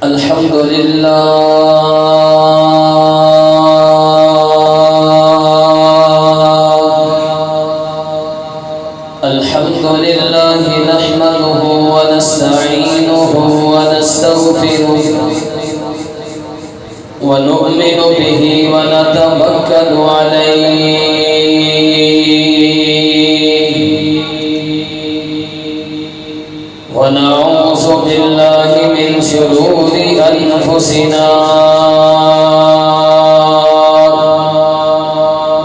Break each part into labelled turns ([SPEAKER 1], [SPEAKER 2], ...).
[SPEAKER 1] الحمد لله نحمده ونستعينه ونستغفره ونؤمن به ونتوكل عليه ونعوذ بالله من شرور أنفسنا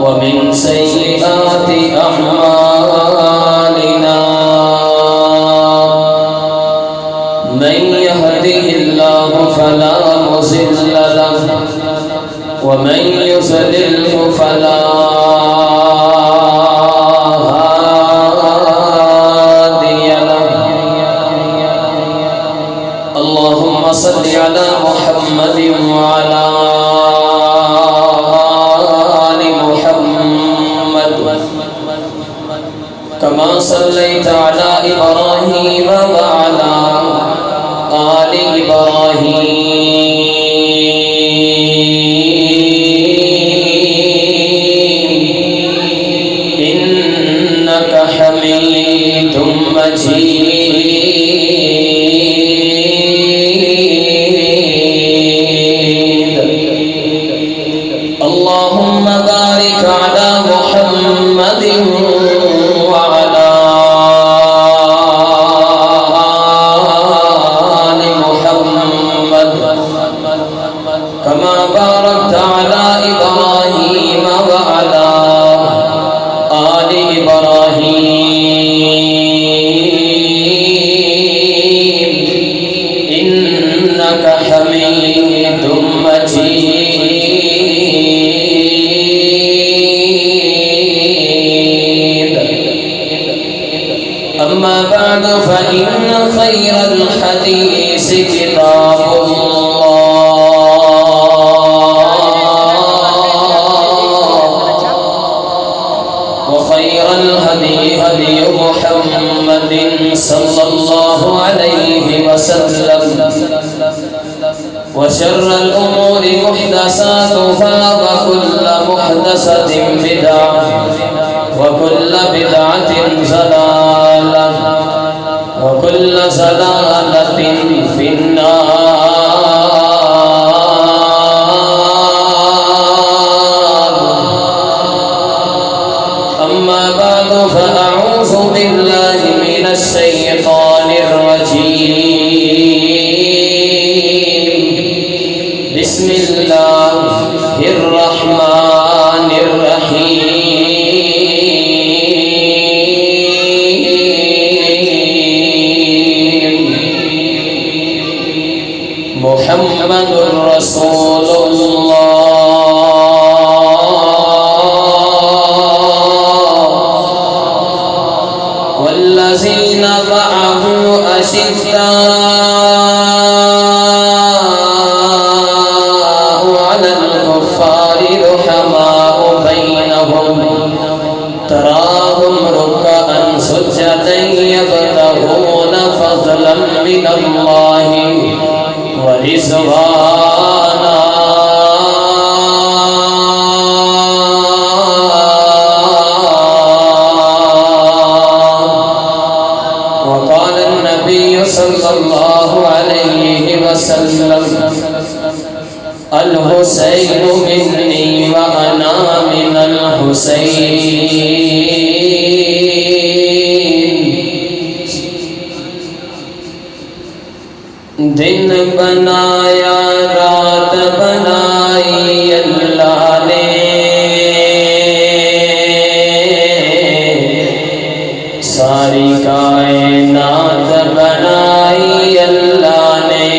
[SPEAKER 1] ومن سيئات أعمالنا من يهده الله فلا مضل له ومن يضلل فلا هادي له. اللهم صل على محمد وعلى آل محمد كما صليت على إبراهيم وعلى آل إبراهيم إنك حميد مجيد. اللهم بارك على محمد وعلى آل محمد كما باركت على إبراهيم وعلى آل إبراهيم إنك حميد مجيد. أما بعد فإن خير الحديث كتاب وخير الهدي هدي محمد صلى الله عليه وسلم وشر الأمور محدثاتها وكل محدثة بدعة وكل بدعة ضلالة وكل ضلالة في النار. أما بعد فأعوذ بالله من الشيطان الرجيم. بسم الله الرحمن الرحيم. محمد رسول الله والذين معه أشداء على الكفار رحماء بينهم تراهم ركعا سجدا يبتغون فضلا من الله ورضوانا. وقال النبي صلى الله عليه وسلم الحسين مني وأنا من الحسين. دن بنایا رات بنائی اللہ نے ساری کائنات بنائی اللہ نے.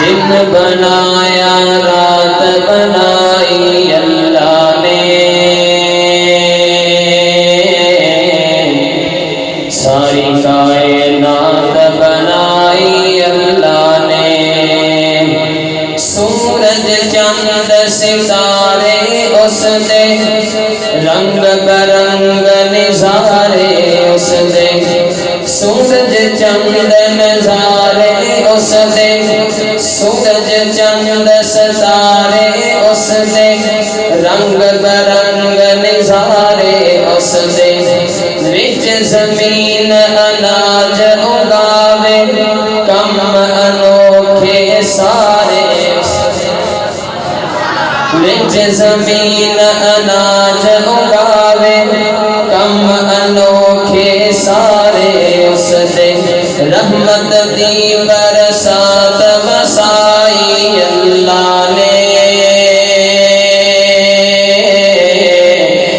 [SPEAKER 1] دن بنایا رات بنائی اللہ نے ساری کائنات بنائی اللہ نے. سورج چاند ستارے اس نے رنگ برنگ نظارے اس نے سورج چند نظارے اس دے سورج چند ستارے اس دے رنگ برنگ نظارے اس دے وچ زمین اناج اگاوے کم انوکھے سارے وچ زمین اناج اگاوے کم انوکھے سارے اس دے رحمت دی برسات وسائی اللہ نے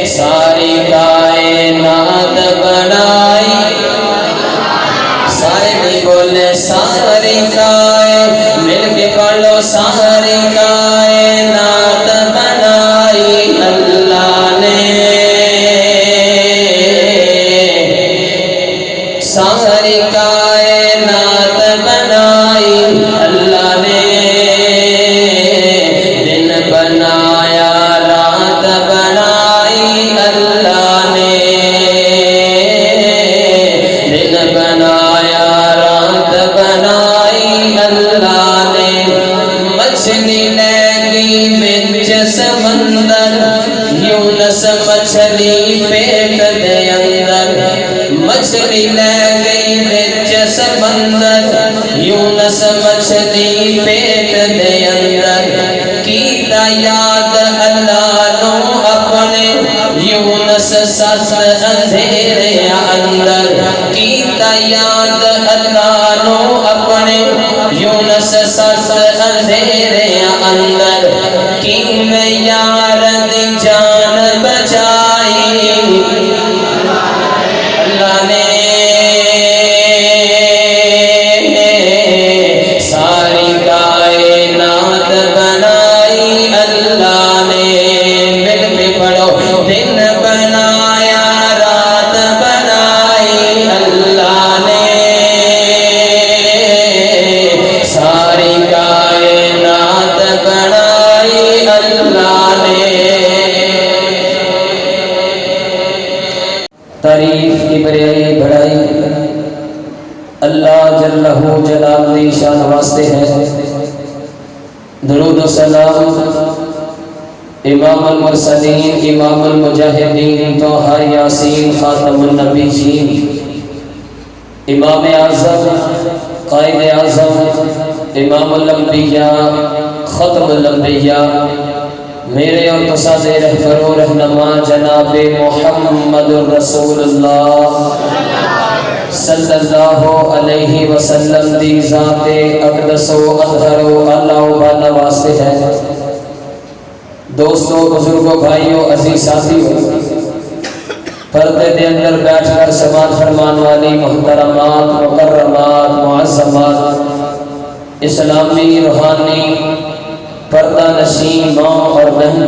[SPEAKER 1] ساری کائنات بنائی سارے بھی بولے ساری کائنات مل کے پڑھو ساری کائنات بنائی اللہ نے ساری کائنات بنائی اللہ نے دن بنایا رات بنائی اللہ نے دن بنایا رات بنائی اللہ نے مچھلی لے گئی بچ سمندر یونس مچھلی پیٹ دے اندر مچھلی لے گئی بچ سمندر یونس مچھلی پیٹ دے اندر کیتا یاد اللہ نو اپنے یونس سس اندھیرے اندر کیتا یاد اللہ نو اپنے یونس سس اندھیرے اندر کی میں یار دی جان بچائی اللہ نے ساری کائنات بنائی اللہ نے مل کے پڑھو دن بنایا رات بنائی اللہ نے ساری کائنات بنائی اللہ نے تعریف کی بڑائی اللہ جلہ جلالہ شان واسطے ہے درود و سلام امام المرسلین امام المجاہدین طٰہٰ یاسین خاتم النبیین امام اعظم قائد اعظم امام الانبیاء ختم الانبیاء میرے اور تصاد رہبر و رہنما جناب محمد رسول اللہ صلی اللہ علیہ وسلم دی ذات اقدس و اطہر و اعلیٰ و بالا واسطے ہے دوستوں بزرگوں بھائیوں عزیز ساتھیوں پردے دے اندر بیٹھ کر سماعت فرمان والی محترمات مکرمات معظمات اسلامی روحانی پردہ نشین ماں اور بہن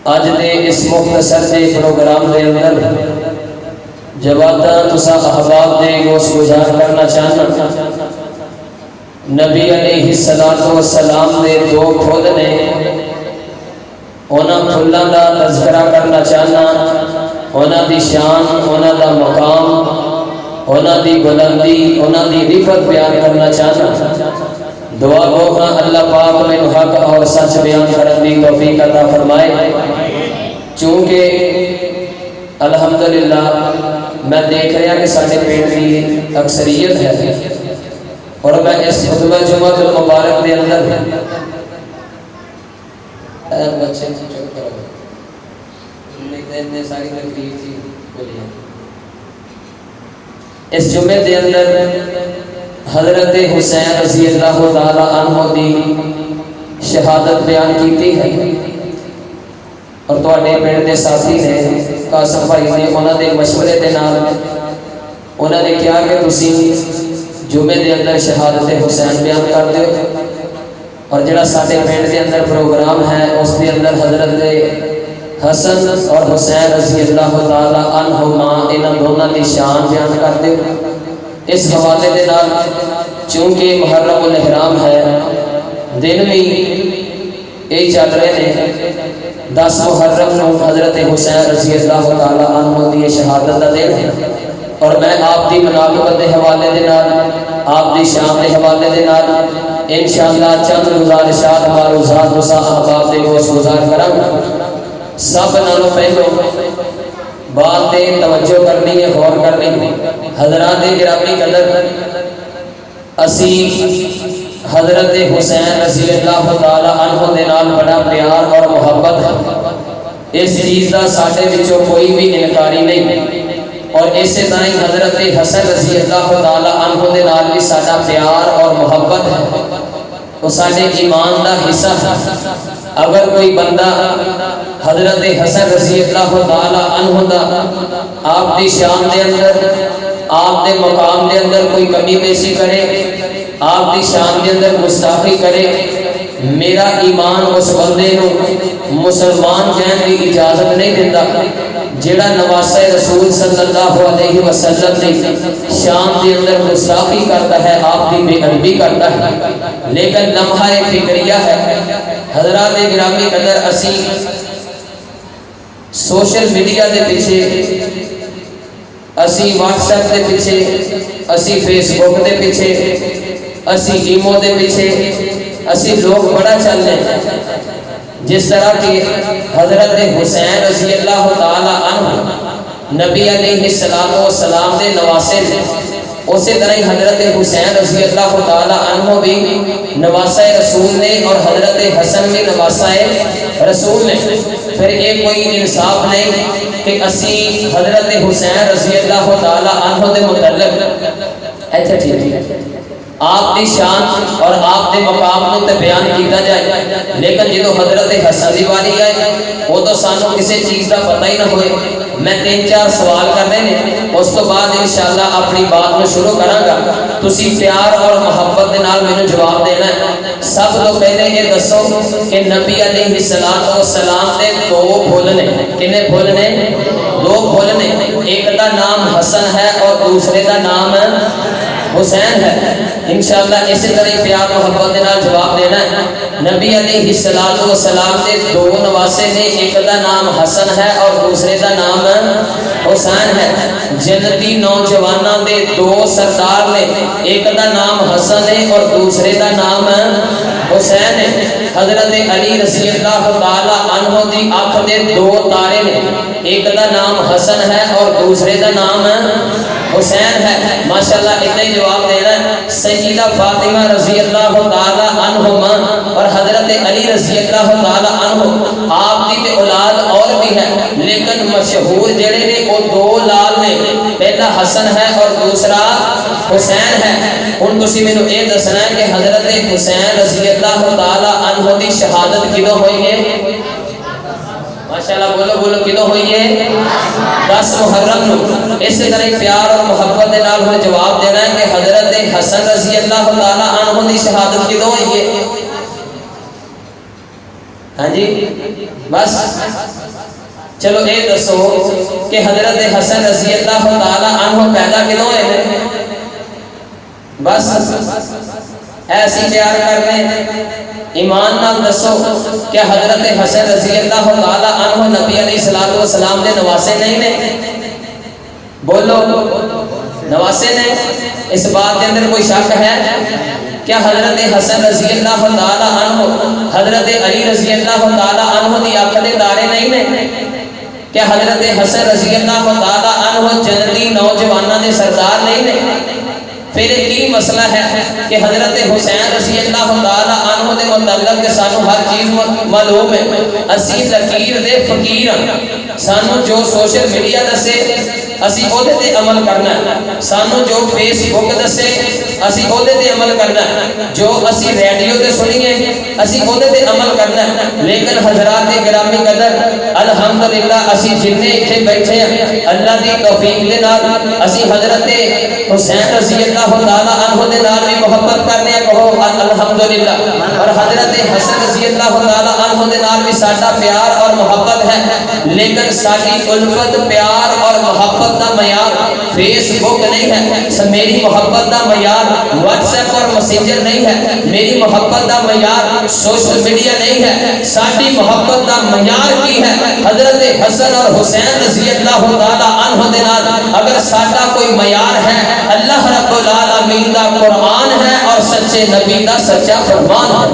[SPEAKER 1] آج دے اس مختصر دے پروگرام دے اندر جواتا تسا احباب دے گوش گزار کرنا چاہنا نبی علیہ السلام دے دو پھول نے اونا پھلاں دا تذکرہ کرنا چاہنا اونا دی شان اونا دا مقام اونا دی بلندی اونا دی رفت بیان کرنا چاہنا دعا گو ہاں اللہ پاک میں حق اور سچ بیان کرن دی توفیق عطا فرمائے چونکہ الحمدللہ میں دیکھ رہا کہ ساڑھے پیٹ کی اکثریت ہے اور میں اس خطبہ جمعہ المبارک دے اندر بچے چوک کرو ساری تقریر تھی بولیے اس جمعے دے اندر حضرت حسین رضی اللہ تعالی عنہ دی شہادت بیان کیتی ہے اور تواڈے پنڈ دے ساتھی نے قاسم بھائی نے انہاں دے مشورے دے نال انہاں نے کہا کہ تسی جمعے دے اندر شہادت حسین بیان کر دیو اور جڑا ساڈے پنڈ دے اندر پروگرام ہے اس دے اندر حضرت حسن اور حسین رضی اللہ تعالی عنہما انہاں دونوں دی شان بیان کر دیو اس حوالے دے نال چونکہ محرم الاحرام ہے دن بھی یہ چل رہے ہیں 10 محرم نو حضرت حسین رضی اللہ تعالی عنہ دی شہادت دا دن ہے اور میں آپ دی مناقبت دے حوالے دے نال آپ دی شان دے حوالے دے نال انشاءاللہ چند گزارشات معروضات و صاحبات دے گوش گزار کرم. سب نالوں پہلو بات دے توجہ کرنی ہے، غور کرنی ہے. حضرات گرامی قدر، اسی حضرت حسین رضی اللہ تعالی عنہ دے نال بڑا پیار اور محبت ہے. اس چیز دا ساڈے وچوں کوئی بھی انکاری نہیں. اور اسی طرح حضرت حسن رضی اللہ تعالی عنہ دے نال بھی ساڈا پیار اور محبت ہے. وہ ساڈے ایمان دا حصہ ہے. اگر کوئی بندہ حضرت حسن رضی اللہ تعالی عنہ دا آپ دی شان دے اندر، آپ دے مقام دے اندر کوئی کمی بیشی کرے، آپ دی شان دے اندر گستاخی کرے، میرا ایمان اس بندے نو مسلمان کہنے کی اجازت نہیں دیتا. جیڑا نواسہ رسول صلی اللہ علیہ وسلم نے شان دے اندر گستاخی کرتا ہے، آپ کی بے ادبی کرتا ہے. لیکن لمحہ فکریہ ہے. حضرات گرامی قدر، اسی سوشل میڈیا دے پیچھے، اسی واٹس ایپ دے پیچھے، اسی فیس بک دے پیچھے، اسی ایمو دے پیچھے اسی لوگ بڑا چل رہے ہیں. جس طرح کہ حضرت حسین رضی اللہ تعالی عنہ نبی علیہ السلام دے نواسے نے، اسی طرح ہی حضرت حسین رضی اللہ تعالی عنہ بھی نواسہ رسول نے، اور حضرت حسن بھی نواسہ رسول نے. پھر یہ کوئی انصاف نہیں کہ اسی حضرت حسین رضی اللہ تعالی عنہ دے متعلق ایتھے ٹھیک ہے آپ دی شان اور آپ دے مقام کو تے بیان کیتا جائے. لیکن جدو حضرت حسن دی واری آئے وہ تو سانو کسی چیز دا پتہ ہی نہ ہوئے. میں 3-4 سوال کرنے نے، اس تو بعد انشاءاللہ اپنی بات میں شروع کراں گا. تسی پیار اور محبت دے نال مینوں جواب دینا ہے. سب تو پہلے یہ دسو کہ نبی علیہ السلام دے 2 پھول نے. کنے پھول نے؟ 2 پھول نے. ایک دا نام حسن ہے اور دوسرے دا نام حسین ہے. انشاءاللہ اسی طرح پیار محبت دے نال جواب دینا ہے. نبی علیہ السلام دے 2 نواسے نے، ایک دا نام حسن ہے اور دوسرے دا نام حسین ہے. جنتی نوجوانوں دے 2 سردار نے، ایک دا نام حسن ہے اور دوسرے دا نام حسین ہے. حضرت علی رضی اللہ تعالی عنہ دی آنکھ دے 2 تارے نے، ایک دا نام حسن ہے اور دوسرے دا نام حسین ہے. ماشاءاللہ اتنا ہی جواب دے رہا ہے. سیدہ فاطمہ رضی اللہ تعالی عنہما اور حضرت علی رضی اللہ تعالی عنہ آپ کی تے اولاد اور بھی ہے، لیکن مشہور جڑے نے وہ 2 لال نے. پہلا حسن ہے اور دوسرا حسین ہے. ان تسی مینوں یہ دسنا ہے کہ حضرت حسین رضی اللہ تعالی عنہ دی شہادت کدوں ہوئی ہے؟ ماشاءاللہ بولو بولو کدوں ہوئی ہے؟ 10 محرم نو. اس طرح پیار اور محبت دے نال ہمیں جواب دینا ہے کہ حضرت حسن رضی اللہ تعالی عنہ دی شہادت کدوں ہوئی ہے؟ ہاں جی بس چلو اے دسو کہ حضرت حسن رضی اللہ تعالی عنہ پیدا کدوں ہوئے ہیں؟ بس ایسی پیار کرنے ایمان نال دسو کہ حضرت حسن رضی اللہ تعالی عنہ نبی علیہ السلام دے نواسے نہیں نے؟ بولو نواسے نے. اس بات کے اندر کوئی شک ہے؟ کیا حضرت حسن رضی اللہ تعالی عنہ حضرت علی رضی اللہ تعالی عنہ دی آنکھ دے تارے نہیں نے؟ کیا حضرت حسن رضی اللہ تعالی عنہ جنتی نوجوانوں دے سردار نہیں نے؟ پھر کی مسئلہ ہے کہ حضرت حسین رضی اللہ تعالی عنہ دے متعلق کے سانو ہر چیز معلوم ہے. اسی لکیر دے فقیر سانو جو سوشل میڈیا دسے اسی اودے تے عمل کرنا ہے. سانو جو فیس بک دسے اسی اودے تے عمل کرنا ہے. جو اسی ریڈیو تے سنیے اسی اودے تے عمل کرنا ہے. لیکن حضرات گرامی قدر الحمدللہ اسی جننے ایتھے بیٹھے ہیں اللہ دی توفیق دے نال اسی حضرت حسین رضی اللہ تعالی عنہ دے نال بھی محبت کرنے ہیں. کہو الحمدللہ. اور حضرت حسن رضی اللہ تعالی عنہ دے نال بھی ساڈا پیار اور محبت ہے. لیکن ساری الفت پیار اور محبت محبت دا معیار فیس بک نہیں ہے، میری محبت دا معیار واٹس ایپ اور میسنجر نہیں ہے، میری محبت دا معیار سوشل میڈیا نہیں ہے، ساری محبت دا معیار کی ہے؟ حضرت حسن اور حسین رضی اللہ تعالی عنہ دے نال اگر ساڈا کوئی معیار ہے اللہ رب العالمین دا قرآن ہے اور سچے نبی دا سچا فرمان ہے۔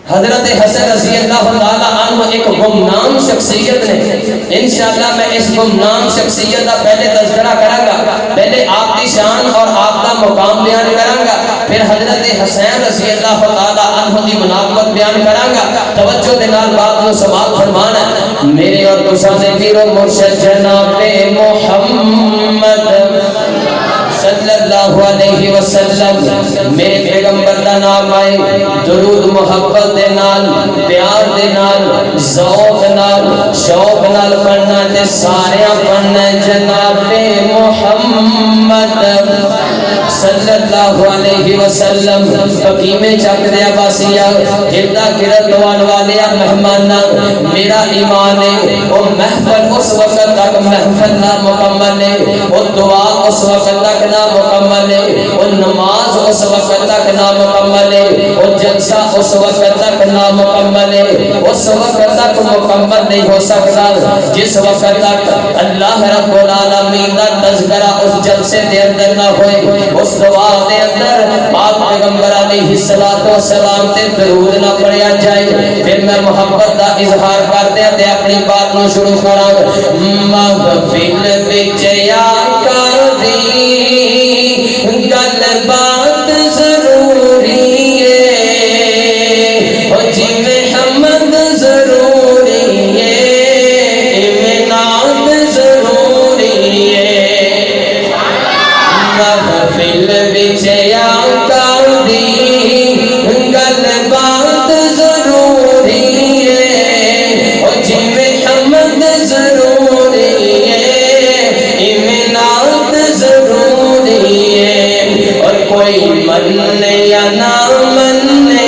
[SPEAKER 1] حضرت حسن رضی اللہ تعالی عنہ ایک گمنام شخصیت نے، انشاءاللہ میں اس گمنام شخصیت کا پہلے تذکرہ کروں گا، پہلے آپ کی شان اور آپ کا مقام بیان کروں گا، پھر حضرت حسین رضی اللہ تعالی عنہ کی مناقبت بیان کروں گا۔ توجہ دے نال بات نو سماعت فرمانا، میرے اور تساں دے پیر و مرشد جناب محمد صلی اللہ علیہ وسلم میرے پیغمبر دا نام آئے، درود محبت دے نال، پیار دے نال، ذوق نال، شوق نال پڑھنا تے سارے پڑھنا جناب محمد صلی اللہ علیہ وسلم۔ حکیم چک دیا باسیا گردا گرد دوان والیا مہمانا، میرا ایمان ہے وہ محفل اس وقت تک محفل نہ مکمل ہے، وہ دعا اس وقت تک نہ مکمل ہے، وہ نماز اس وقت تک نہ مکمل ہے، وہ جلسہ اس وقت تک نہ مکمل ہے، اس وقت تک مکمل نہیں ہو سکتا جس وقت تک اللہ رب العالمین کا تذکرہ اس جلسے دے اندر نہ ہوئے، اس دعا دے اندر پاک پیغمبر علیہ السلام تے درود نہ پڑھیا جائے۔ پھر میں محبت دا اظہار کر دیا تے اپنی بات نو شروع کراں۔ محفل وچ آقا دی گل بات ضروری ہے، او جی محمد ضروری ہے، امنان ضروری ہے۔ محفل وچ آقا دی گل بات ضروری ہے، او جی محمد ضروری ہے، امنان ضروری ہے۔ اور کوئی مننے یا نہ مننے،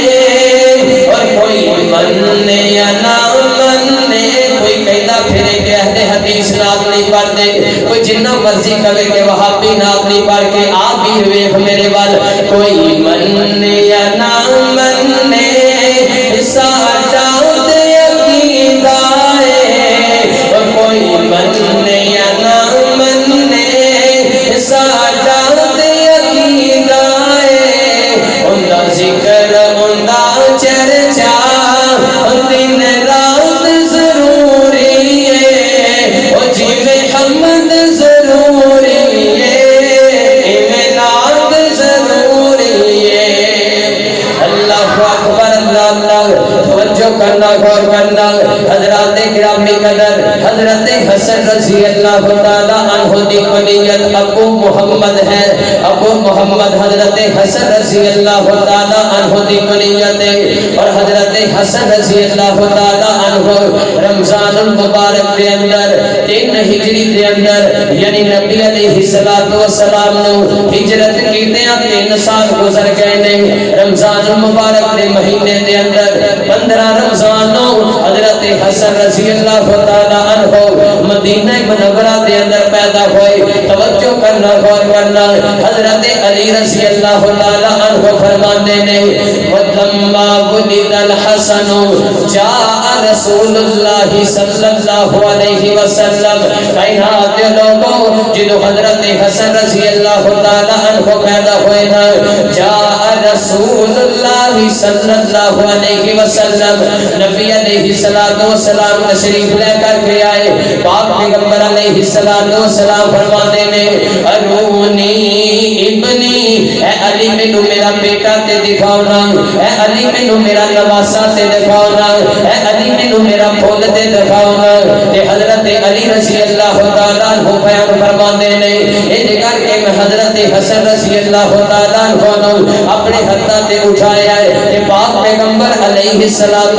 [SPEAKER 1] اور کوئی مننے یا نہ مننے، کوئی کہنا پھرے کہ اہل حدیث نام نہیں پڑھتے، کوئی جنہ مرضی کہے کہ وہابی نام نہیں پڑھ کے آپ بھی ویکھ میرے وال، کوئی مننے یا نہ مننے ساڈا تے عقیدہ ہے، اور کوئی مننے یا نہ مننے ساڈا تے عقیدہ ہے۔ اوندا ذکر اوندا چرچا دن رات ضروری ہے، او جی محمد ضروری ہے، امنات ضروری ہے۔ اللہ اکبر اللہ اللہ، توجہ کرنا غور کرنا۔ حضرات گرامی قدر حضرت حسن رضی اللہ تعالی عنہ دی کنیت ابو محمد ہے، ابو محمد حضرت حسن رضی اللہ تعالی عنہ دی کنیت ہے، اور حضرت حسن رضی اللہ تعالی عنہ رمضان المبارک دے اندر 3 ہجری دے اندر یعنی نبی علیہ السلام نو ہجرت کیتیاں 3 سال گزر گئے نے۔ رمضان المبارک دے مہینے دے اندر 15 رمضان نو حضرت حسن رضی اللہ تعالی عنہ مدینہ منورہ دے اندر پیدا ہوئے۔ توجہ کرنا غور کرنا، حضرت علی رضی اللہ تعالی عنہ فرماتے نے وَلَمَّا وُلِدَ الْحَسَنُ جَاءَ رسول اللہ صلی اللہ علیہ وسلم۔ کائنات کے لوگوں جدو حضرت حسن رضی اللہ تعالی عنہ پیدا ہوئے نا، جاء رسول اللہ صلی اللہ علیہ وسلم، نبی علیہ السلام تشریف لے کر کے آئے۔ پاک پیغمبر علیہ السلام فرماتے ہیں ارونی ابنی، اے علی مینوں میرا بیٹا تے دکھاؤنا، اے علی مینوں میرا نواسا تے دکھاؤنا، اے علی مینوں میرا پھول تے دکھاؤنا۔ تے حضرت علی رضی اللہ تعالی عنہ بیان فرماتے ہیں اے کر کے میں حضرت حسن رضی اللہ تعالی عنہ اپنے ہاتھاں تے اٹھایا ہے تے پاک پیغمبر علیہ السلام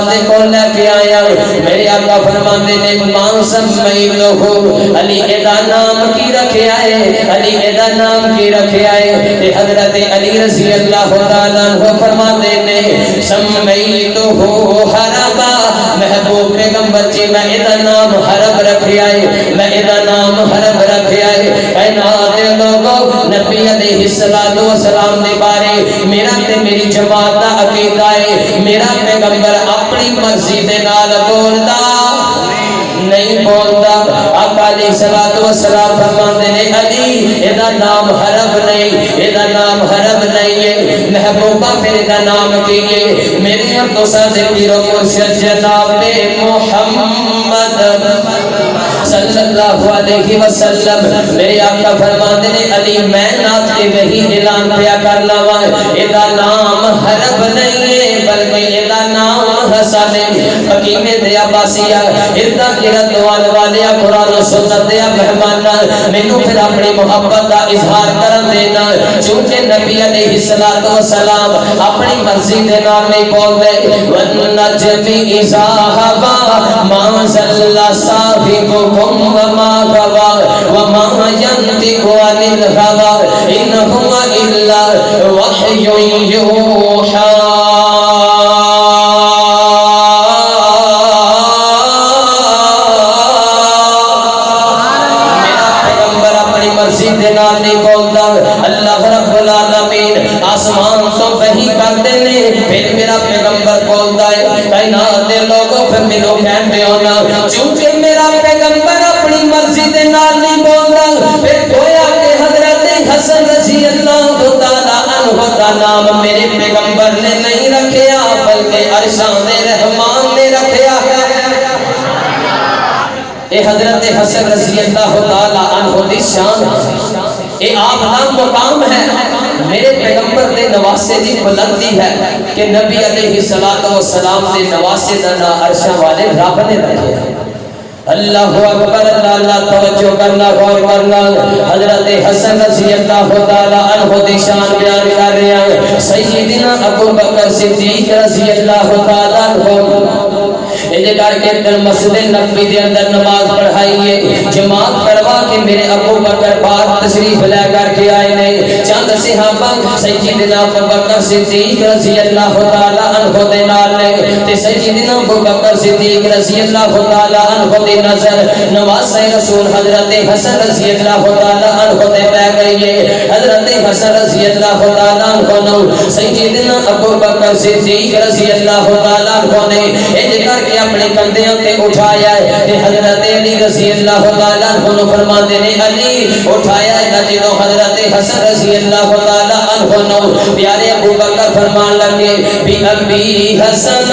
[SPEAKER 1] دے کول لے کے آیا۔ میرے آقا فرماتے ہیں ماں سمیتہو، علی ادا نام کی رکھیا ہے، علی ادا نام کی رکھیا ہے۔ تے حضرت علی رضی اللہ تعالی عنہ فرماتے ہیں سمیتہو حربا، محبوب پیغمبر جی میں ادا نام حرب رکھیا کائنات دے لوگوں نبی علیہ السلام دے بارے میرا تے میری جماعت دا عقیدہ ہے میرا پیغمبر اپنی مرضی دے نال بولدا نہیں بولتا آقا علیہ السلام فرماتے ہیں علی ایدہ نام حرب نہیں ایدہ نام حرب نہیں ہے محبوبہ پھر ایدہ نام کیے میری اب تو صدقی رو مرشد جناب محمد صلی اللہ علیہ وسلم میرے آقا فرماتے ہیں علی میں نات کے وہی اعلان پیا کرنا ایدہ نام حرب نہیں ہے بلکہ ایدہ نام حسن حکیم دے عباسیہ ایدہ رد والیا قرآن و سنت دیا مہمانا مینوں پھر اپنی محبت کا اظہار کرن دینا چونکہ نبی علیہ السلام اپنی مرضی دے نام نہیں بول دے وَالنَّجْمِ إِذَا هَوَى مَا ضَلَّ صَاحِبُكُمْ وَمَا غَوَى وَمَا يَنطِقُ عَنِ الْهَوَى إِنْ هُوَ إِلَّا وَحْيٌ يُوحَىٰ نام نہیں بولتا اللہ رب العالمین آسمان تو وحی کر دینے پھر میرا پیغمبر بولتا ہے کائنات دے لوگوں پھر میرو کہتے ہونا چونکہ میرا پیغمبر اپنی مرضی دے نام نہیں بولتا پھر گویا کہ حضرت حسن رضی اللہ تعالیٰ عنہ کا نام میرے پیغمبر نے نہیں رکھیا بلکہ عرشان رحمان نے رکھیا ہے اے حضرت حسن رضی اللہ تعالیٰ عنہ دی شان اے آپ نام مقام ہے میرے پیغمبر دے نواسے دی بلندی ہے کہ نبی علیہ السلام دے نواسے دا عرشہ والے رب نے رکھے اللہ اکبر اللہ توجہ کرنا غور کرنا حضرت حسن رضی اللہ تعالیٰ عنہ دی شان بیان کر رہے ہیں سیدنا ابو بکر صدیق رضی اللہ تعالیٰ عنہ یہ کر کے در مسجد نبوی دے اندر نماز پڑھائیے جماعت کروا کے میرے ابو بکر پاک تشریف لے کر کے آئے نے چند صحابہ سیدنا ابو بکر صدیق رضی اللہ تعالیٰ عنہ دے نال نے تے سیدنا ابو بکر صدیق رضی اللہ تعالیٰ عنہ دے نظر نواز رسول حضرت حسن رضی اللہ تعالیٰ عنہ دے پہ گئی ہے حضرت حسن رضی اللہ تعالیٰ عنہ نو سیدنا ابو بکر صدیق رضی اللہ تعالیٰ عنہ نے یہ کر کے اپنے کندھیوں تے اٹھایا ہے کہ حضرت علی رضی اللہ تعالیٰ عنہ فرماتے نے علی اٹھایا ہے جنہوں حضرت حسن رضی اللہ تعالیٰ عنہ پیارے ابو بکر فرمان لگے بی ابی حسن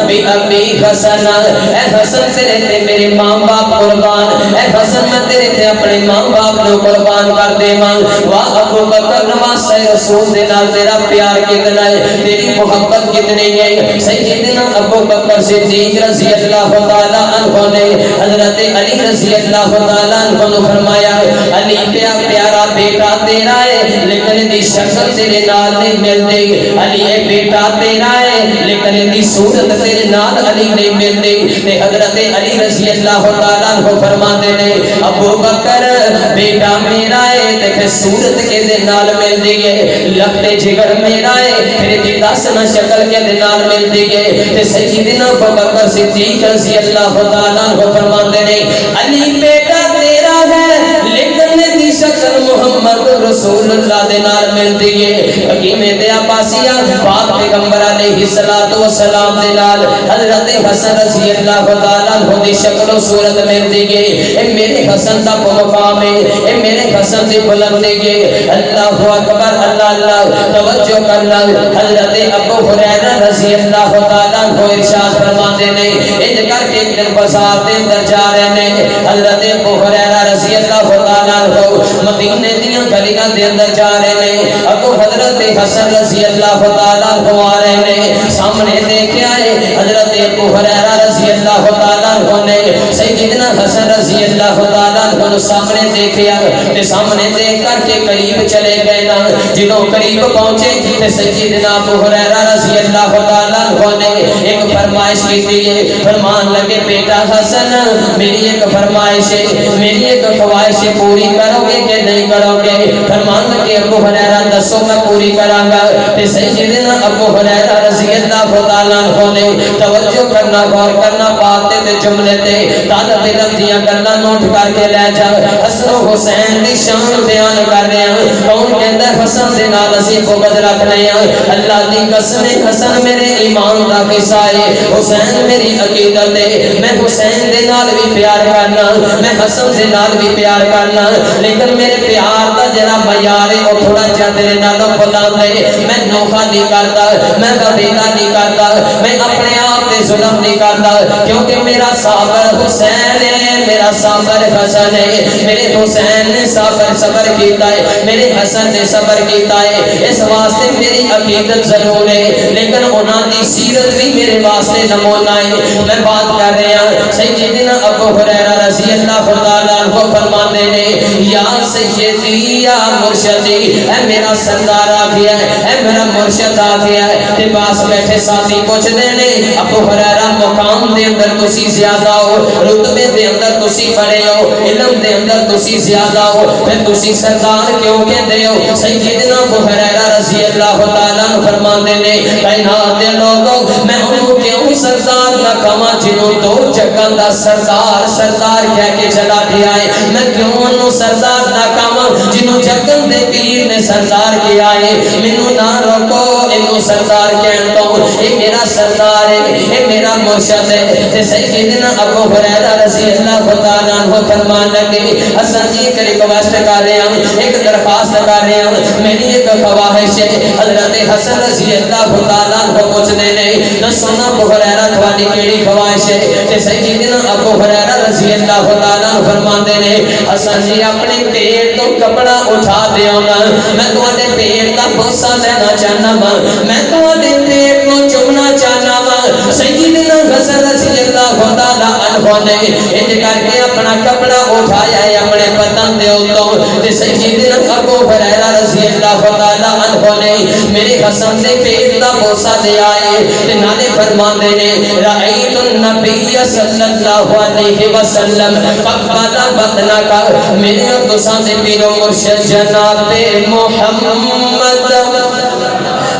[SPEAKER 1] بی ابی حسن اے حسن تیرے تے میرے ماں باپ قربان اے حسن میں تیرے تے اپنے ماں باپ کو قربان کر دے ماں واہ ابو بکر نواز رسول دے نال تیرا پیار کتنا ہے تیری محبت کتنی ہے سیدنا ابو بکر صدیق رضی اللہ تعالیٰ عنہ نے حضرت علی رضی اللہ تعالیٰ عنہ نے فرمایا علی پیارا بیٹا تیرا ہے لیکن دی شکل تیرے نال نہیں ملتی علی اے بیٹا تیرا ہے لیکن دی صورت تیرے نال علی نہیں ملتی تے حضرت علی رضی اللہ تعالیٰ عنہ فرماتے نے ابو بکر بیٹا میرا ہے تے پھر صورت کے دے نال ملتی ہے لگتے جگر میرا ہے پھر دی دسنا شکل کے دے نال ملتی ہے تے سیدنا ابو بکر صدیق رضی اللہ تعالیٰ عنہ فرماتے نے علی بیٹا تیرا ہے لیکن دی شکل محمد رسول اللہ دے نال ملتی ہے حکیم دے عباسیہ پاک پیغمبر علیہ السلام دے نال حضرت حسن رضی اللہ تعالیٰ عنہ دی شکل و صورت ملتی ہے اے میرے حسن دا مقام ہے اے میرے حسن دی بلندی ہے اللہ اکبر اللہ توجہ کرنا حضرت ابو ہریرہ رضی اللہ تعالیٰ عنہ ارشاد فرماتے نے یہ کر کے ایک دن بازار دے اندر جا رہے ہیں حضرت ابو ہریرہ رضی اللہ تعالیٰ عنہ مدینے دیاں گلیاں دے اندر جا رہے ہیں ابو حضرت حسن رضی اللہ تعالیٰ عنہ آ رہے ہیں سامنے دیکھا ہے حضرت ابو ہریرہ رضی اللہ تعالیٰ عنہ نے سیدنا حسن رضی اللہ تعالیٰ عنہ سامنے دیکھا تے سامنے دیکھ کر کے قریب چلے گئے نا جنہوں قریب پہنچے تے سیدنا ابو ہریرہ رضی اللہ تعالیٰ عنہ نے ایک فرمائش کی تھی فرمان لگے بیٹا حسن میری ایک فرمائش ہے میری ایک خواہش پوری کرو گے کہ نہیں کرو گے فرمان لگے ابو ہریرہ دسو میں پوری کراں گا تے سیدنا ابو ہریرہ رضی اللہ اللہ تعالیٰ عنہ نے توجہ کرنا غور کرنا باتیں تے جملے تے طالب علم دیاں گلاں نوٹ کر کے لے جا حسن و حسین دی شان بیان کر رہے ہیں کون کہندا حسن دے نال اسی بغض رکھنے ہیں اللہ دی قسم حسن میرے ایمان دا حصہ ہے حسین میری عقیدت ہے میں حسین دے نال بھی پیار کرنا میں حسن دے نال بھی پیار کرنا لیکن میرے پیار دا جڑا معیار ہے او تھوڑا جہا تیرے نالوں بلند ہے میں نوخا نہیں کرتا میں بدیلا نہیں کرتا میں اپنے آپ تے ظلم نہیں کرتا کیونکہ میرا صابر حسین ہے میرا صابر حسن ہے میرے حسین نے صبر کیتا ہے میرے حسن نے صبر کیتا ہے اس واسطے میری عقیدت ضرور ہے لیکن انہاں دی سیرت بھی میرے واسطے نمونہ ہے میں بات کر رہا ہوں سیدنا ابو ہریرہ رضی اللہ تعالیٰ عنہ فرماتے ہیں یا سیدی یا مرشدی اے میرا سردار آ گیا ہے اے میرا مرشد آ گیا ہے تے پاس بیٹھے ساتھی پوچھتے نے ابو ہریرہ مقام دے اندر تسی زیادہ ہو رتبے دے اندر تسی بڑے ہو علم دے اندر تسی زیادہ ہو پھر تسی سردار کیوں کہندے ہو سیدنا ابو ہریرہ رضی اللہ تعالیٰ عنہ فرماتے نے کائنات دے لوگوں میں انہوں کیوں سردار نہ کہاں جنہوں دو جگہ دا سردار کہہ کے چلا گیا ہے میں کیوں انہوں سردار نہ کہاں جنہوں جگہ دے پیر نے سردار کیا ہے منوں نہ روکو انہوں سردار کہن دو یہ میرا سردار ہے یہ میرا مرشد ہے تے سیدنا ابو ہریرہ رضی اللہ تعالیٰ عنہ فرمان لگے حسن جی ایک ریکویسٹ کر رہے ہیں ایک درخواست کر رہے ہیں میری ایک خواہش ہے حضرت حسن رضی اللہ تعالیٰ عنہ پوچھنے نے نہ سونا ابو ہریرہ تھوڑی کیڑی خواہش ہے تے سیدنا ابو ہریرہ رضی اللہ تعالیٰ عنہ فرماندے نے حسن جی اپنے پیٹ تو کپڑا اٹھا دیو نا میں تواڈے پیٹ دا بوسا لینا چاہنا وا میں تواڈے پیٹ کو چومنا چاہنا وا سیدنا حسن رضی اللہ تعالیٰ عنہ نے انج کر کے اپنا کپڑا اٹھایا ہے اپنے بدن دے اوتوں تے سیدنا ابو ہریرہ رضی اللہ تعالیٰ عنہ نے میرے حسن دے پیٹ دا بوسا لیا ہے تے نالے فرماندے نے رأیت النبی صلی اللہ علیہ وسلم قبل بدنا کا میرے دوستاں دے پیرو مرشد جناب محمد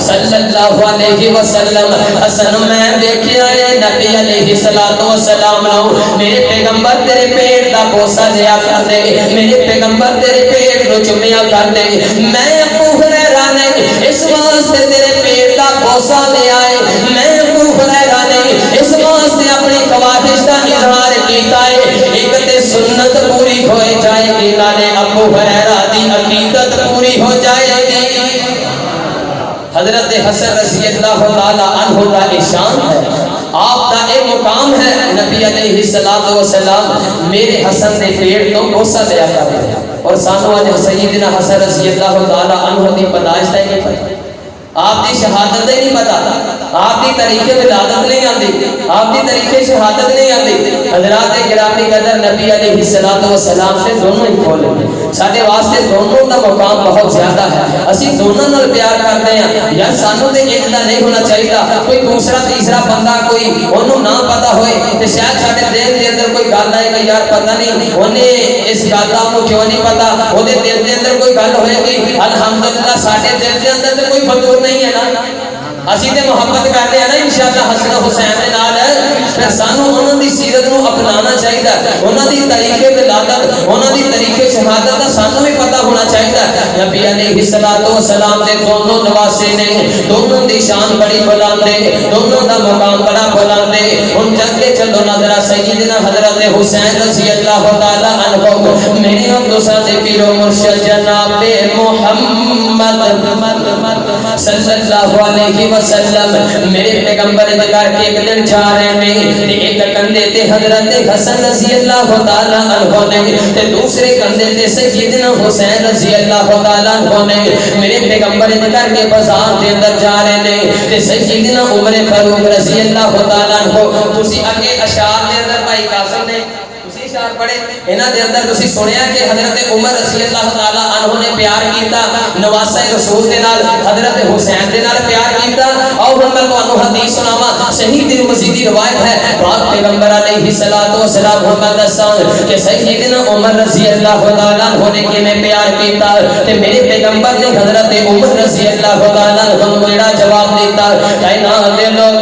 [SPEAKER 1] صلی اللہ علیہ وسلم حسن میں دیکھیا ہے نبی علیہ السلام میرے پیغمبر تیرے پیٹ دا بوسا لیا کر دے میرے پیغمبر تیرے پیٹ نو چمیا کر دے میں ابو ہریرہ نے اس واسطے تیرے پیٹ دا بوسا لیا ہے میں ابو ہریرہ نے اس واسطے اپنی خواہش دا اظہار کیتا ہے ایک تے سنت پوری ہو جائے گی نالے ابو ہریرہ دی عقیدت پوری ہو جائے گی حضرت حسن رضی اللہ تعالیٰ عنہ کا اشان ہے آپ کا ایک مقام ہے نبی علیہ السلام میرے حسن نے پیٹ تو بوسا لیا کر دیا اور سانو آج سیدنا حسن رضی اللہ تعالیٰ عنہ دی پیدائش ہے نہیں پتہ آپ دی شہادت نہیں پتہ آپ دی طریقے ولادت نہیں آتی آپ دی طریقے شہادت نہیں آتی حضرات گرامی قدر نبی علیہ السلام سے دونوں ہی کھولے ساڈے واسطے دونوں کا مقام بہت زیادہ ہے اسی دونوں نال پیار کرتے ہیں یار سانو تے ایک دا نہیں ہونا چاہیے کوئی دوسرا تیسرا بندہ کوئی اونوں نہ پتہ ہوئے تے شاید ساڈے دل دے اندر کوئی گل آئے گی یار پتہ نہیں اونے اس گل دا کو کیوں نہیں پتہ او دے دل دے اندر کوئی گل ہوئے گی الحمدللہ ساڈے دل دے اندر تے کوئی فضول نہیں ہے نا اسی تے محبت کرتے ہیں نا انشاءاللہ حسن حسین دے نال پھر سانو انہاں دی سیرت نو اپنانا چاہیے انہاں دی طریقے ولادت انہاں دی طریقے شہادت دا سانو بھی پتہ ہونا چاہیے نبی علیہ السلام دے دونوں نواسے نے دونوں دی شان بڑی بلند ہے دونوں دا مقام بڑا بلند ہے ہن چل کے چلو نظر سیدنا حضرت حسین رضی اللہ تعالی عنہ میرے ہم دوستاں دے پیرو مرشد جناب محمد صلی اللہ علیہ وسلم میرے پیغمبر دے گھر کے ایک دن جا رہے ہیں ایک کندھے تے حضرت حسن رضی اللہ تعالی عنہ نے تے دوسرے کندھے تے سیدنا حسین رضی اللہ تعالی عنہ نے میرے پیغمبر دے گھر کے بازار دے اندر جا رہے ہیں تے سیدنا عمر فاروق رضی اللہ تعالی عنہ تسی اگے اشعار دے اندر بھائی قاسم نے اشعار پڑھے انہاں دے اندر تسی سنیا کہ حضرت عمر رضی اللہ تعالی عنہ نے پیار کیتا نواسہ رسول دے نال حضرت حسین دے نال پیار کیتا اور میں تانوں حدیث سناواں صحیح ترمذی روایت ہے پاک پیغمبر علیہ السلام محمد دسان کہ سیدنا عمر رضی اللہ تعالی عنہ نے کیویں پیار کیتا تے میرے پیغمبر نے حضرت عمر رضی اللہ تعالی عنہ کو بڑا جواب دیتا کائنات دے لوگ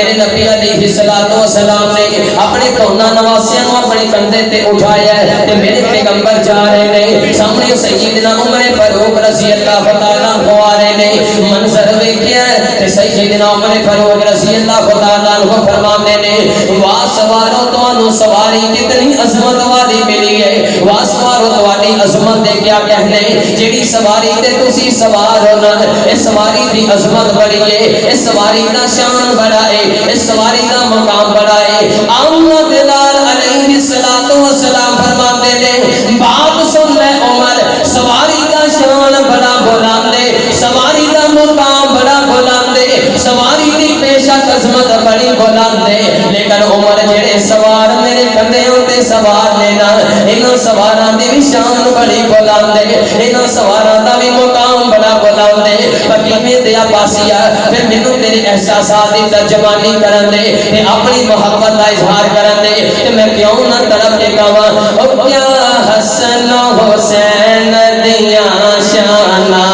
[SPEAKER 1] میرے نبی علیہ الصلوۃ والسلام نے اپنے دونوں نواسیاں نو اپنے کندھے تے اٹھایا ہے تے میرے پیغمبر جا رہے نے سامنے سیدنا عمر فاروق رضی اللہ تعالی عنہ آ رہے نے منظر ویکھیا تے سیدنا عمر فاروق رضی اللہ تعالی عنہ فرماتے نے واہ سوارو تانوں سواری کتنی عظمت والی ملی ہے واہ سوارو تواڈی عظمت دے کیا کہنے جیڑی سواری تے تسی سوار ہو نا اس سواری دی عظمت بڑی ہے اس سواری دا شان بڑا ہے اس سواری دا مقام بڑا ہے آمنہ بلال علیہ الصلوۃ والسلام فرماتے نے بات سن لے عمر سواری دا شان بڑا بلند ہے سواری دا مقام بڑا بلند ہے سواری دی بیشک عظمت بڑی بلند ہے لیکن عمر جڑے سوار میرے کندھیوں تے سوار نے نا انہاں سواراں دی شان بڑی بلند ہے انہاں سواراں دا بھی مقام بڑا بلند ہے حکیمے دے عباسیہ پھر مینوں تیرے احساسات دی ترجمانی کرن دے تے اپنی محبت دا اظہار کرن دے تے میں کیوں نہ تڑپ کے کہاں او کیا حسن و حسین دیاں شاناں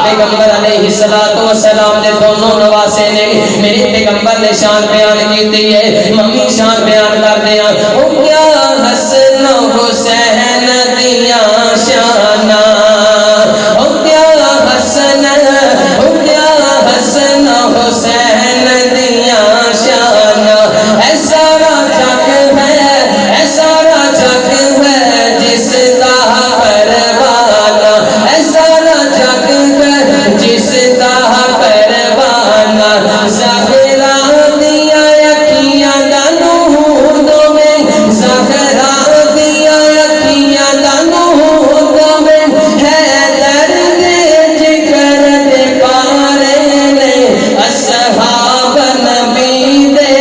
[SPEAKER 1] پیغمبر علیہ الصلوۃ والسلام نے دونوں نواسے نے میرے پیغمبر نے شان بیان کی ہے ممی شان بیان کر دیا او کیا حسن و حسین دیاں شاناں او کیا حسن او کیا حسن و حسین دیاں شاناں ایسا جگ ہے ایسا جگ ہے جس کا پروانہ ایسا جگ ہے جس کا پروانہ زہرا دیا اکھیاں دا نور میں زہرا دیا اکھیاں دا نور میں ہے درد جگر دے پارے نے اصحاب نبی دے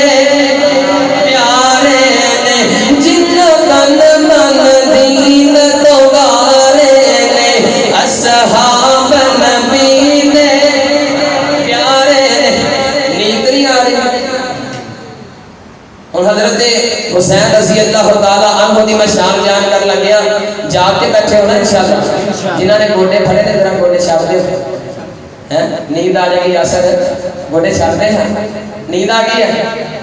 [SPEAKER 1] پیارے نے جن تن من دین تو گارے نے اصحاب نبی دے پیارے نے نیند نہیں آ رہی اور حضرت حسین رضی اللہ تعالی عنہ دی میں شان بیان کر لگیا جا کے بیٹھے ہونا انشاءاللہ جنہاں نے گوڈے پھڑے نے ذرا گوڈے چھاپ دے نیند آ جائے گی اثر گوڈے چھاپتے ہیں نیند آ گئی ہے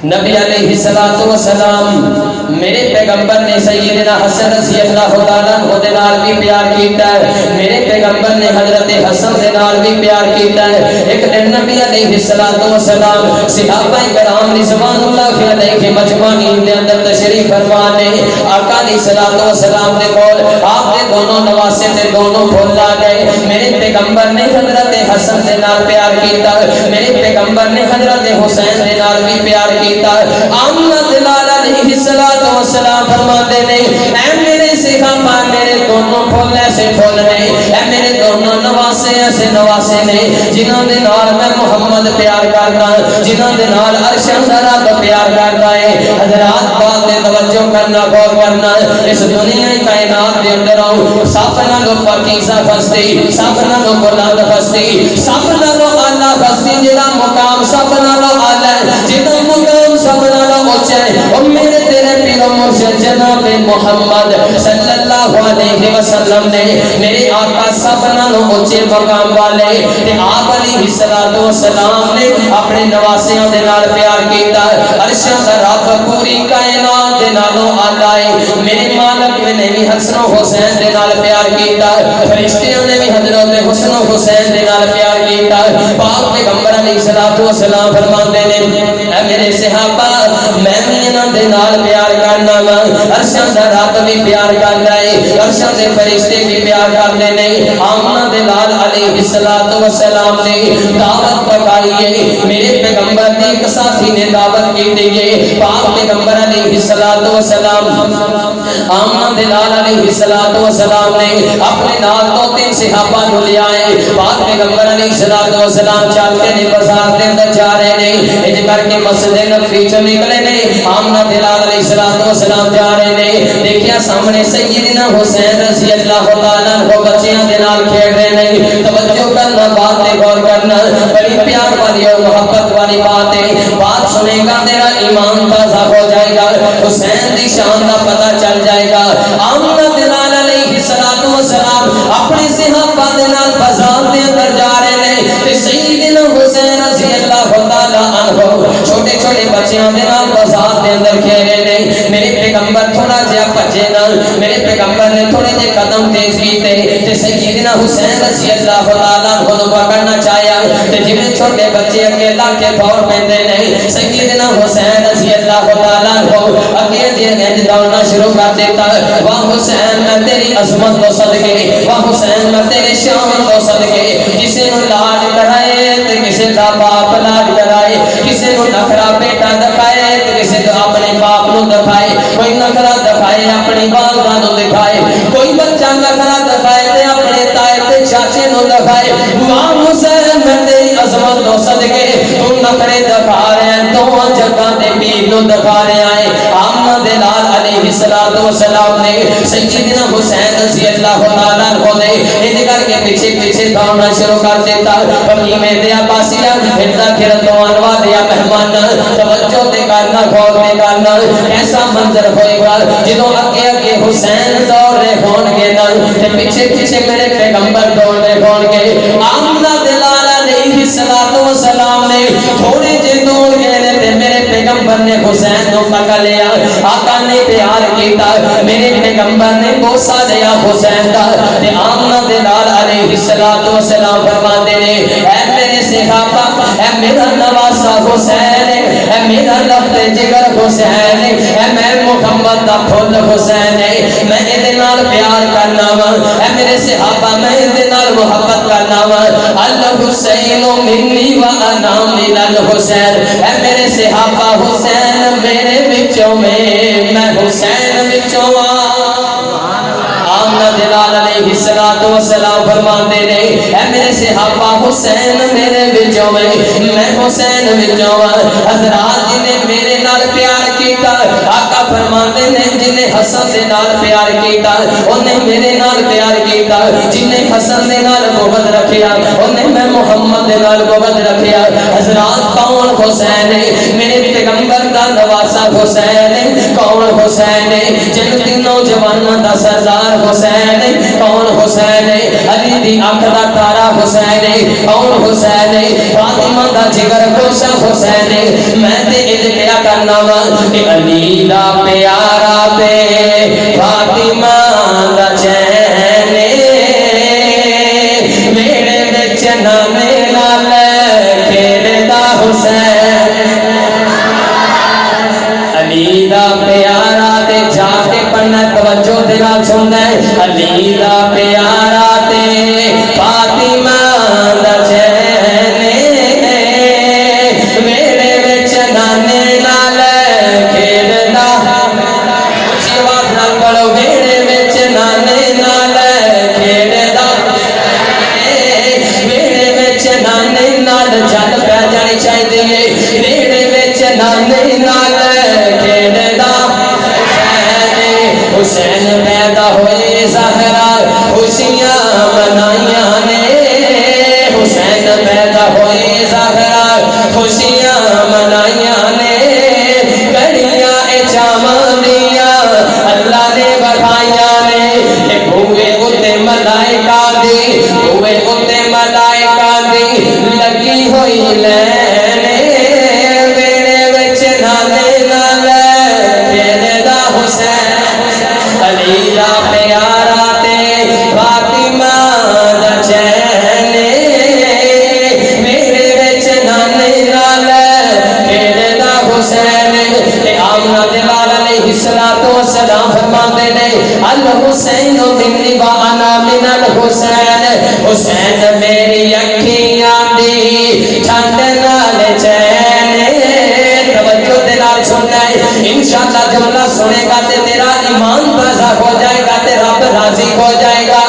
[SPEAKER 1] نبی علیہ الصلوۃ والسلام میرے پیغمبر نے سیدنا حسن رضی اللہ تعالیٰ عنہ دے نال بھی پیار کیتا ہے میرے پیغمبر نے حضرت حسن دے نال بھی پیار کیتا ہے ایک دن نبی علیہ الصلوۃ والسلام صحابہ کرام رضوان اللہ علیہ مجمعین دے اندر تشریف فرما نے آقا علیہ الصلوۃ والسلام دے کول آپ دے دونوں نواسے تے دونوں پھول لا گئے میرے پیغمبر نے حضرت حسن دے نال پیار کیتا میرے پیغمبر نے حضرت حسین دے نال بھی پیار کیتا آمنہ بلال علیہ الصلوۃ والسلام فرماتے نے اے میرے صحابہ میرے دونوں پھول ایسے پھول نے اے میرے دونوں نواسے ایسے نواسے نے جنہاں دے نال میں محمد پیار کردا جنہاں دے نال عرش رب پیار کردا ہے حضرات بات تے توجہ کرنا غور کرنا اس دنیا کائنات دے اندر آؤ سب نالوں پاکیزہ ہستی سب نالوں بلند ہستی سب نالوں اعلی ہستی جڑا مقام سب نالوں اعلی جڑا مقام سب نالوں اونچا ہے او میرے تیرے پیر و مرشد جناب محمد صلی اللہ علیہ وسلم نے میرے آقا سب نالوں اونچے مقام والے تے آپ علیہ الصلوۃ والسلام نے اپنے نواسیاں دے نال پیار کیتا عرش دا رب پوری کائنات دے نالوں اعلی ہے میرے مالک نے بھی حسن و حسین دے نال پیار کیتا فرشتیاں نے بھی حضرت حسن و حسین دے نال پیار کیتا پاک پیغمبر علیہ الصلوۃ والسلام فرماندے نے اے میرے صحابہ میں بھی انہاں دے نال پیار کرنا وا عرش دا رب بھی پیار کردا ہے عرش دے فرشتے بھی پیار کردے نے آمنہ بلال علیہ الصلوۃ والسلام نے دعوت پکائی ہے میرے پیغمبر دی ایک ساتھی نے دعوت کی دی ہے پاک پیغمبر علیہ الصلوۃ والسلام آمنہ بلال علیہ الصلوۃ والسلام نے اپنے نال دو تین صحابہ کو لے آئے پاک پیغمبر علیہ الصلوۃ والسلام چل کے نے بازار دے اندر جا رہے نے اج کر کے مسجد نبوی چ نکلے نے آمنہ بلال علیہ الصلوۃ والسلام جا رہے نے دیکھیا سامنے سیدنا حسین رضی اللہ تعالی عنہ بچیاں دے نال کھیل رہے نے توجہ کرنا بات تے غور کرنا بڑی پیار والی اور محبت والی بات ہے بات سنے گا تیرا ایمان تازہ ہو جائے گا حسین دی شان کا پتہ چل جائے گا آمنہ بلال علیہ الصلوۃ والسلام اپنے صحابہ دے نال بازار دے اندر جا رہے نے تے سیدنا حسین رضی اللہ قدم تیز کیتے تے سیدنا حسین رضی اللہ تعالیٰ عنہ کو پکڑنا چاہیا تے جویں چھوٹے بچے اگے لا کے پھور پیندے نہیں سیدنا حسین رضی اللہ تعالیٰ عنہ اگے جے دوڑنا شروع کر دیتا واہ حسین میں تیری عظمت کو صدقے واہ حسین میں تیری شان کو صدقے کسی نو لاڈ کرائے تے کسی دا باپ لاڈ کرائے کسی نو نخرا بیٹا دکھائے تے کسی دا اپنے باپ نو دکھائے کوئی نخرا دکھائے اپنی والدہ نو دکھائے کوئی بچہ نخرا دکھائے تے اپنے تائے تے چاچے نو دکھائے واہ حسین میں تیری عظمت کو صدقے تو نخرے دکھا رہے ہیں دو جگہ دے پیر نو دکھا رہے ہیں آمنہ دلال علیہ السلام نے سیدنا حسین رضی اللہ تعالیٰ عنہ نے یہ کر کے پیچھے پیچھے دوڑنا شروع کر دیتا حکیم دیا پاسیا پھرتا پھرتا انوا دیا مہمان توجہ تے کرنا غور تے کرنا ایسا منظر ہوئے گا جدوں اگے اگے حسین دوڑ رہے ہون گے نا تے پیچھے پیچھے میرے پیغمبر دوڑ رہے ہون گے آمنہ دلال علیہ السلام نے تھوڑے جے دوڑ گئے تے میرے پیغمبر نے حسین نو پکڑ لیا آقا نے پیار کیتا میرے پیغمبر نے بوسا دیا حسین دا تے آمنہ دلال علیہ السلام فرماتے نے اے میرے صحابہ اے میرا نواسا حسین اے میرا لفظ جگر حسین اے میں محمد دا پھول حسین میں ادھے نال پیار کرنا وا اے میرے صحابہ میں ادھے نال محبت کرنا وا الحسین منی و انا من الحسین اے میرے صحابہ حسین میرے بچوں میں حسین بچوں آمنہ دلال علیہ السلام فرماتے نے اے میرے صحابہ حسین میرے بچوں میں حسین بچوں حضرات جنہیں میرے نال پیار کیتا آقا فرماتے نے جنہیں حسن دے نال پیار کیتا انہیں میرے نال پیار کیتا جنہیں حسن دے نال بغض رکھیا انہیں میں محمد دے نال بغض رکھیا حضرات کون حسین میرے پیغمبر دا نواسا حسین کون حسین جنتی نوجوان دا سردار حسین کون حسین علی دی آنکھ دا تارا حسین کون حسین فاطمہ دا جگر گوشہ حسین میں تے اج کیا کرنا وا کہ علی دا پیارا تے فاطمہ دا چین میرے وچ نانے نال کھیلدا حسین علی دا پیارا تے جا کے پڑھنا توجہ دے نال سننا علی دا پیارا تے فاطمہ دا چین میرے وچ نانے نال کھیلدا اچھی آواز نال پڑھو میرے وچ نانے نال کھیلدا میرے وچ نانے نال جل پہ جانی چاہیے میرے وچ نانے نال حسین پیدا ہوئے زہرا خوشیاں منائیاں نے حسین پیدا ہوئے زہرا خوشیاں منائیاں نے گڑیاں اچاماں دیا اللہ نے بڑھائیاں نے بھوئے اتے ملائکہ دی بھوئے اتے ملائکہ دی لگی ہوئی لینے میرے وچ نانے نال کھیلدا حسین علی دا پیارا تے فاطمہ دا چین میرے وچ نانے نال کھیلدا حسین تے آمنہ دلال علیہ السلام فرماتے نے الحسین منی و انا من الحسین حسین میری اکھیاں دی ٹھنڈ نال چین توجہ دے نال سننا ہے انشاءاللہ جملہ سنے گا تے تیرا ایمان تازہ ہو جائے گا تے رب راضی ہو جائے گا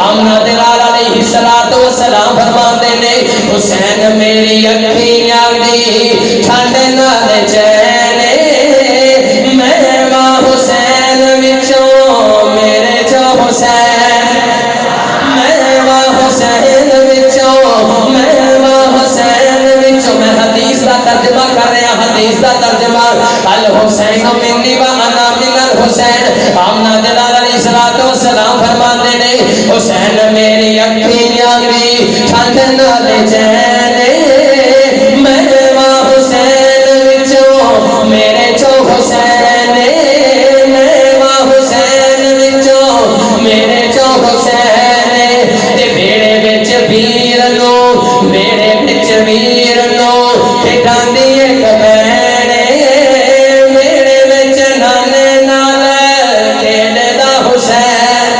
[SPEAKER 1] آمنہ دلال علیہ السلام فرماتے نے حسین میری اکھیاں دی ٹھنڈ نال چین میں ماں حسین وچوں میرے جو حسین میں ماں حسین وچوں میں ماں حسین وچوں میں حدیث دا ترجمہ کر رہا حدیث دا ترجمہ الحسین منی و انا من الحسین آمنہ دلال علیہ السلام فرماتے نے حسین میری اکھیاں دی ٹھنڈ نال چین میں ماں حسین وچوں میرے جو حسین میں ماں حسین وچوں میرے جو حسین تے بیڑے وچ ویر نو بیڑے وچ ویر نو کھڈاندی ایک بہن بیڑے وچ نانے نال کھیڈدا حسین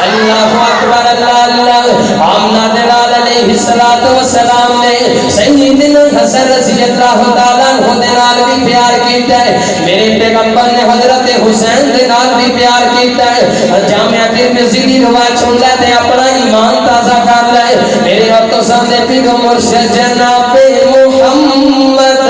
[SPEAKER 1] اللہ اکبر اللہ اللہ آمنہ دلال علیہ السلام نے سیدنا حسن رضی اللہ تعالیٰ عنہ دے نال بھی پیار کیتا ہے میرے پیغمبر نے حضرت حسین دے نال بھی پیار کیتا ہے جامعہ ترمذی دی روایت سن لے تے اپنا ایمان تازہ کر لے میرے اور تو سامنے پیر مرشد جناب محمد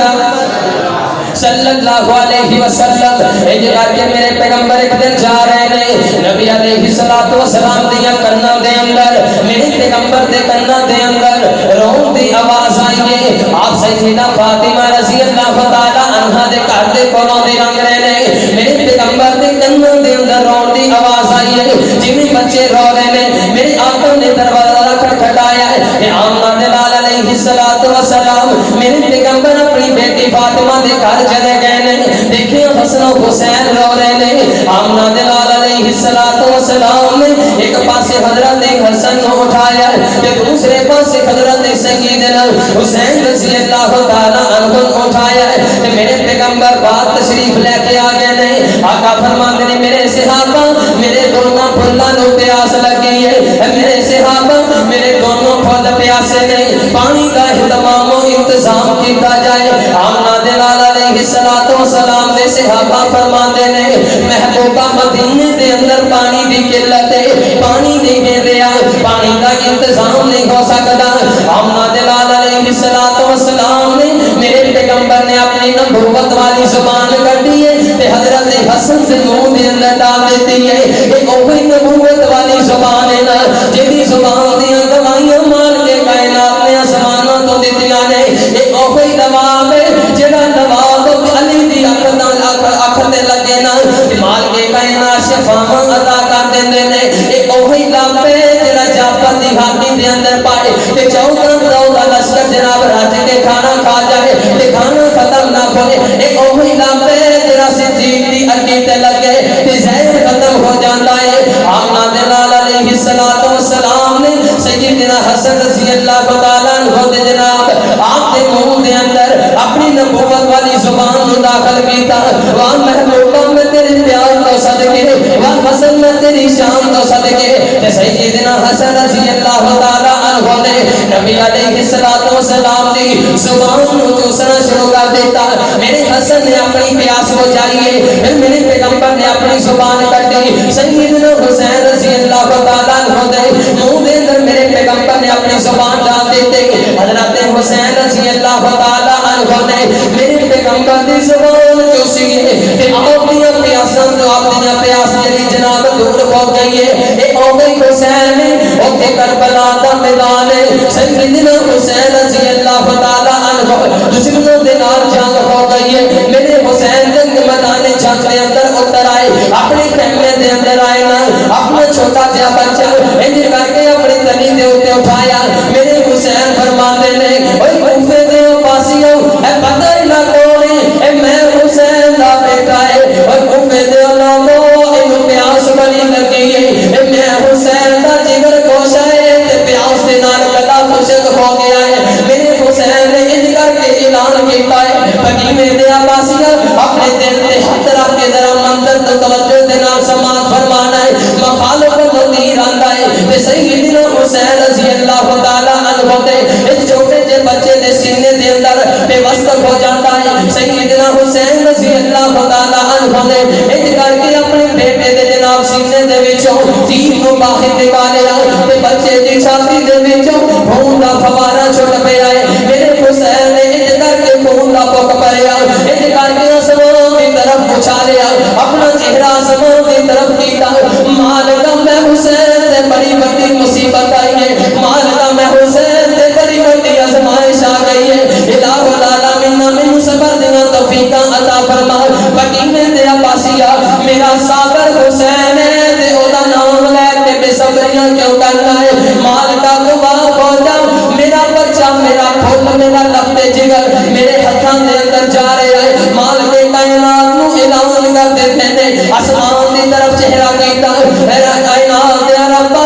[SPEAKER 1] صلی اللہ علیہ وسلم اجرار کے میرے پیغمبر ایک دن جا رہے ہیں نبی علیہ السلام دیا کرنا دے اندر میرے پیغمبر دے کرنا دے اندر رون دی آواز آئیے آپ سیدہ فاطمہ رضی اللہ تعالیٰ عنہ دے کار دے کونوں دے رنگ رہے ہیں میرے پیغمبر دے کرنا دے اندر رون دی آواز آئیے جنہیں بچے رو رہے ہیں میرے آقا نے دروازہ کھٹکھٹایا ہے کہ آمنہ دلال علیہ السلام میرے پیغمبر اپنی بیٹی فاطمہ دے کار چلے گئے نے دیکھیں حسن و حسین رو رہے ہیں آمنہ دلال علیہ السلام نے ایک پاسے حضرت حسن کو اٹھایا کہ دوسرے پاسے حضرت سیدنا حسین رضی اللہ تعالیٰ عنہ اٹھایا کہ میرے پیغمبر بات تشریف لے کے آگئے نہیں آقا فرماندے نے میرے صحابہ میرے دونوں پھلانوں پیاس لگی ہے میرے صحابہ میرے دونوں پھل پیاسے نہیں پانی کا اہتمام و انتظام کیتا جائے آمنہ دلال علیہ السلام دے صحابہ فرماندے نے محبوبہ مدینے دے اندر پانی دی قلت ہے پانی نہیں ہے رہا پانی کا انتظام نہیں ہو سکتا آمنہ دلال علیہ السلام نے میرے پیغمبر نے اپنی نبوت والی زبان کٹی ہے تے حضرت حسن سے منہ دے اندر ڈال دیتی ہے ایک اوہی نبوت والی زبان ہے نا جیدی زبان دیاں گواہیاں مان کے کائنات نے آسمانوں تو دیتیاں نے ایک اوہی نواب ہے جڑا نواب علی دی اکھتے لگے نا مال کے کائنات شفاواں عطا کر دیندے نے ایک اوہی لابے جڑا جاپت دی حامی دے اندر پائے تے چوکاں دروازہ لشکر جناب راج کے کھانا کھا جائے تے کھانا ختم نہ ہوئے ایک اوہی لابے جڑا صدیق دی اڈی تے لگے تے زہر ختم ہو جاتا ہے آمنہ دلال علیہ السلام نے سیدنا حسن رضی اللہ تعالیٰ عنہ دے جناب آپ دے منہ دے اندر اپنی نبوت والی زبان کو داخل کیتا وہاں محبوبہ میں تیرے پیار تو صدقے وہاں حسن میں تیری شان تو صدقے تے سیدنا حسن رضی اللہ تعالیٰ عنہ نے نبی علیہ السلام دی زبان کو چوسنا شروع کر دیتا میرے حسن نے اپنی پیاس کو جائیے پھر میرے پیغمبر نے اپنی زبان کٹی سیدنا حسین رضی اللہ تعالیٰ عنہ دے منہ دے اندر میرے پیغمبر نے اپنی زبان ڈال دیتے حضرت حسین رضی اللہ تعالیٰ عنہ نے میرے پیغمبر دی زبان چوسی ہے کہ آپ دیا پیاساں تو آپ دیا پیاس جلی جناب دور ہو گئی ہے ایک ہو گئی حسین اوکے کربلا دا میدان ہے سیدنا حسین رضی اللہ تعالیٰ عنہ دشمنوں دے نال جنگ ہو گئی ہے میرے حسین جنگ میدان جنگ دے اندر اتر آئے اپنے خیمے دے اندر آئے نا اپنا چھوٹا جا بچہ انجر کر کے اپنی تنی دے اوتے اٹھایا میرے حسین فرماندے نے اوے کوفے دے پاسیوں اے پتہ ہی نہ کونے اے میں حسین دا بیٹا ہے اوے کوفے دے لوگوں اینو پیاس بڑی لگی ہے اے میں حسین دا جگر گوشا ہے تے پیاس دے نال گلا خشک ہو گیا ہے میرے حسین نے انج کر کے اعلان کیتا ہے مدینے دے پاسیوں اپنے دل تے ہاتھ رکھ کے ذرا منظر تے توجہ دے نال سماعت فرمانا ہے مخالف مدیر آندا ہے تے سیدنا حسین رضی اللہ تعالیٰ عنہ دے اس چھوٹے جے بچے دے سینے دے اندر بے وسط ہو جاتا ہے سیدنا حسین رضی اللہ تعالیٰ عنہ نے انج کر کے اپنے بیٹے دے جناب سینے دے وچوں تیر نو باہر نکالیا تے بچے دی چھاتی دے وچوں خون دا فوارا چھٹ پیا ہے میرے حسین نے انج کر کے خون دا پک پیا انج کر کے آسمان دی طرف اچھالیا اپنا چہرہ آسمان دی طرف کیتا مالکا میں حسین سے بڑی بڑی مصیبت آئی ہے مالکا میں حسین سے بڑی بڑی آزمائش آ گئی ہے الہ العالمین من صبر دینا توفیقہ عطا فرما مدینے دے پاسیا میرا صابر حسین ہے تے او دا نام لے کے بے صبریاں کیوں کرنا ہے مالکا گواہ ہو جا میرا بچہ میرا پھول میرا لفتے جگر میرے ہتھاں دے اندر جا رہے ہیں مالک کائنات نو اعلان کر دیتے ہیں آسمان دی طرف چہرہ کیتا اے کائنات یا رب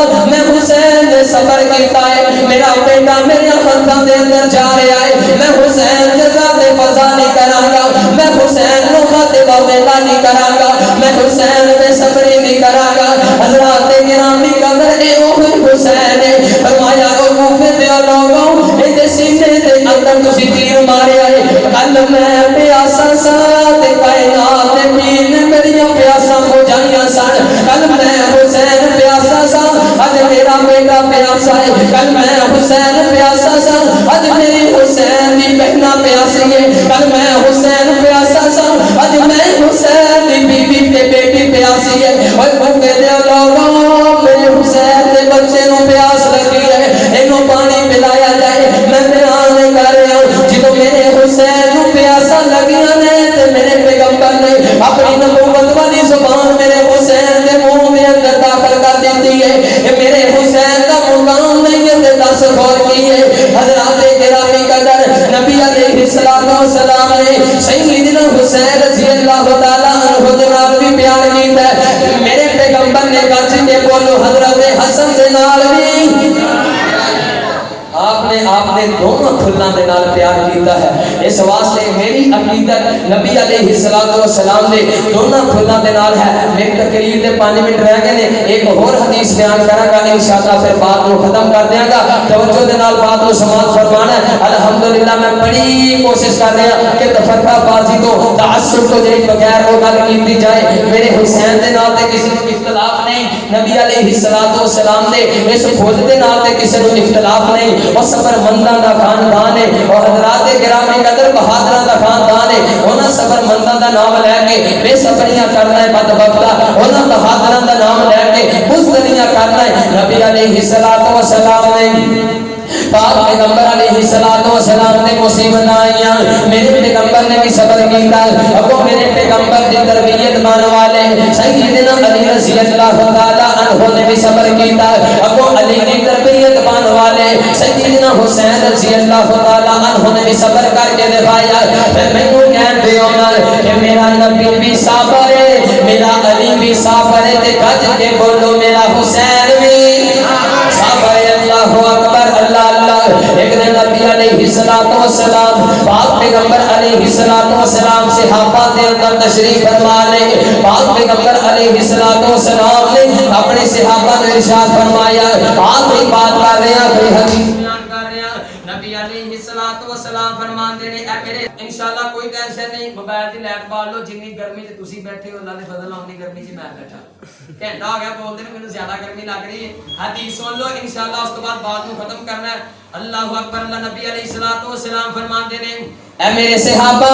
[SPEAKER 1] صبر کیتا ہے میرا بیٹا میرے ہاتھاں دے اندر جا رہا ہے میں حسین جزا تے فضا نہیں کراں گا میں حسین نو خاطب بیٹا نہیں کراں گا میں حسین تے صبری نہیں کراں گا حضرات گرامی قدر اے او حسین ہے فرمایا او کوفے دے لوگوں اے دے سینے دے اندر تسی تیر مارے آئے کل میں پیاسا سا تے کائنات دے پیر نے میری پیاسا ہو جائیاں سن کل میں حسین پیاسا سا اج میرا بیٹا پیاسا ہے کل میں حسین پیاسا سا اج میری حسین دی بہنا پیاسی ہے کل میں حسین پیاسا سا اج میں حسین دی بیوی تے بیٹی پیاسی ہے اوے بھوکے دے لوگوں میرے حسین دے بچے نو پیاس لگی ہے اینو پانی پلایا جائے میں بیان کر رہا ہوں جدوں میرے حسین نو پیاسا لگیاں نے تے میرے پیغمبر نے اپنی نبوت والی زبان میرے حسین دے منہ دے اندر داخل کر دیتی ہے کہ میرے حسین کا مقام نہیں ہے تے دس اور کی ہے حضرات گرامی قدر نبی علیہ السلام نے سیدنا حسین رضی اللہ تعالی عنہ دے نال بھی پیار کیتا ہے میرے پیغمبر نے گرج کے بولو حضرت حسن دے نال بھی آپ نے دونوں پھلاں دے نال پیار کیتا ہے اس واسطے میری عقیدت نبی علیہ السلام دے دونوں پھلاں دے نال ہے میری تقریر دے 5 منٹ رہ گئے نے ایک اور حدیث بیان کراں گا انشاءاللہ پھر بات کو ختم کر دیاں گا توجہ دے نال بات کو سماعت فرمانا ہے الحمدللہ میں بڑی کوشش کر رہا ہوں کہ تفرقہ بازی تو تعصب تو جے بغیر وہ گل کیتی جائے میرے حسین دے نال تے کسی کو اختلاف نہیں نبی علیہ السلام دے اس فوج دے نال تے کسی کو اختلاف نہیں اور صبر منداں دا خاندان ہے اور حضرات گرامی قدر بہادراں دا خاندان ہے انہاں صبر منداں دا نام لے کے بے صبریاں کرنا ہے بدبختہ انہاں بہادراں دا نام لے کے بزدلیاں کرنا ہے نبی علیہ السلام نے پاک پیغمبر علیہ السلام نے مصیبت آئیاں میرے پیغمبر نے بھی صبر کیتا ابو میرے پیغمبر دی تربیت مان والے سیدنا علی رضی اللہ تعالی عنہ نے بھی صبر کیتا ابو علی دی تربیت مان والے سیدنا حسین رضی اللہ تعالی عنہ نے بھی صبر کر کے دکھایا پھر مینوں کہندے ہونا کہ میرا نبی بھی صابر ہے میرا علی بھی صابر ہے تے گج کے بولو میرا حسین بھی صابر ہے اللہ اکبر اللہ اللہ ایک دن نبی علیہ السلام پاک پیغمبر علیہ السلام صحابہ دے اندر تشریف فرما لے پاک پیغمبر علیہ السلام نے اپنے صحابہ نے ارشاد فرمایا آخری بات کر رہے ہیں کوئی حدیث بیان کر رہے ہیں نبی علیہ السلام فرماندے نے اے میرے انشاءاللہ کوئی ٹینشن نہیں موبائل دی لائٹ بال لو جنی گرمی تے تسی بیٹھے ہو اللہ دے فضل نال اونی گرمی چ میں بیٹھا گھنٹہ ہو گیا بول دے مینوں زیادہ گرمی لگ رہی ہے حدیث سن لو انشاءاللہ اس کے بعد بات کو ختم کرنا ہے اللہ اکبر اللہ نبی علیہ السلام فرماندے نے اے میرے صحابہ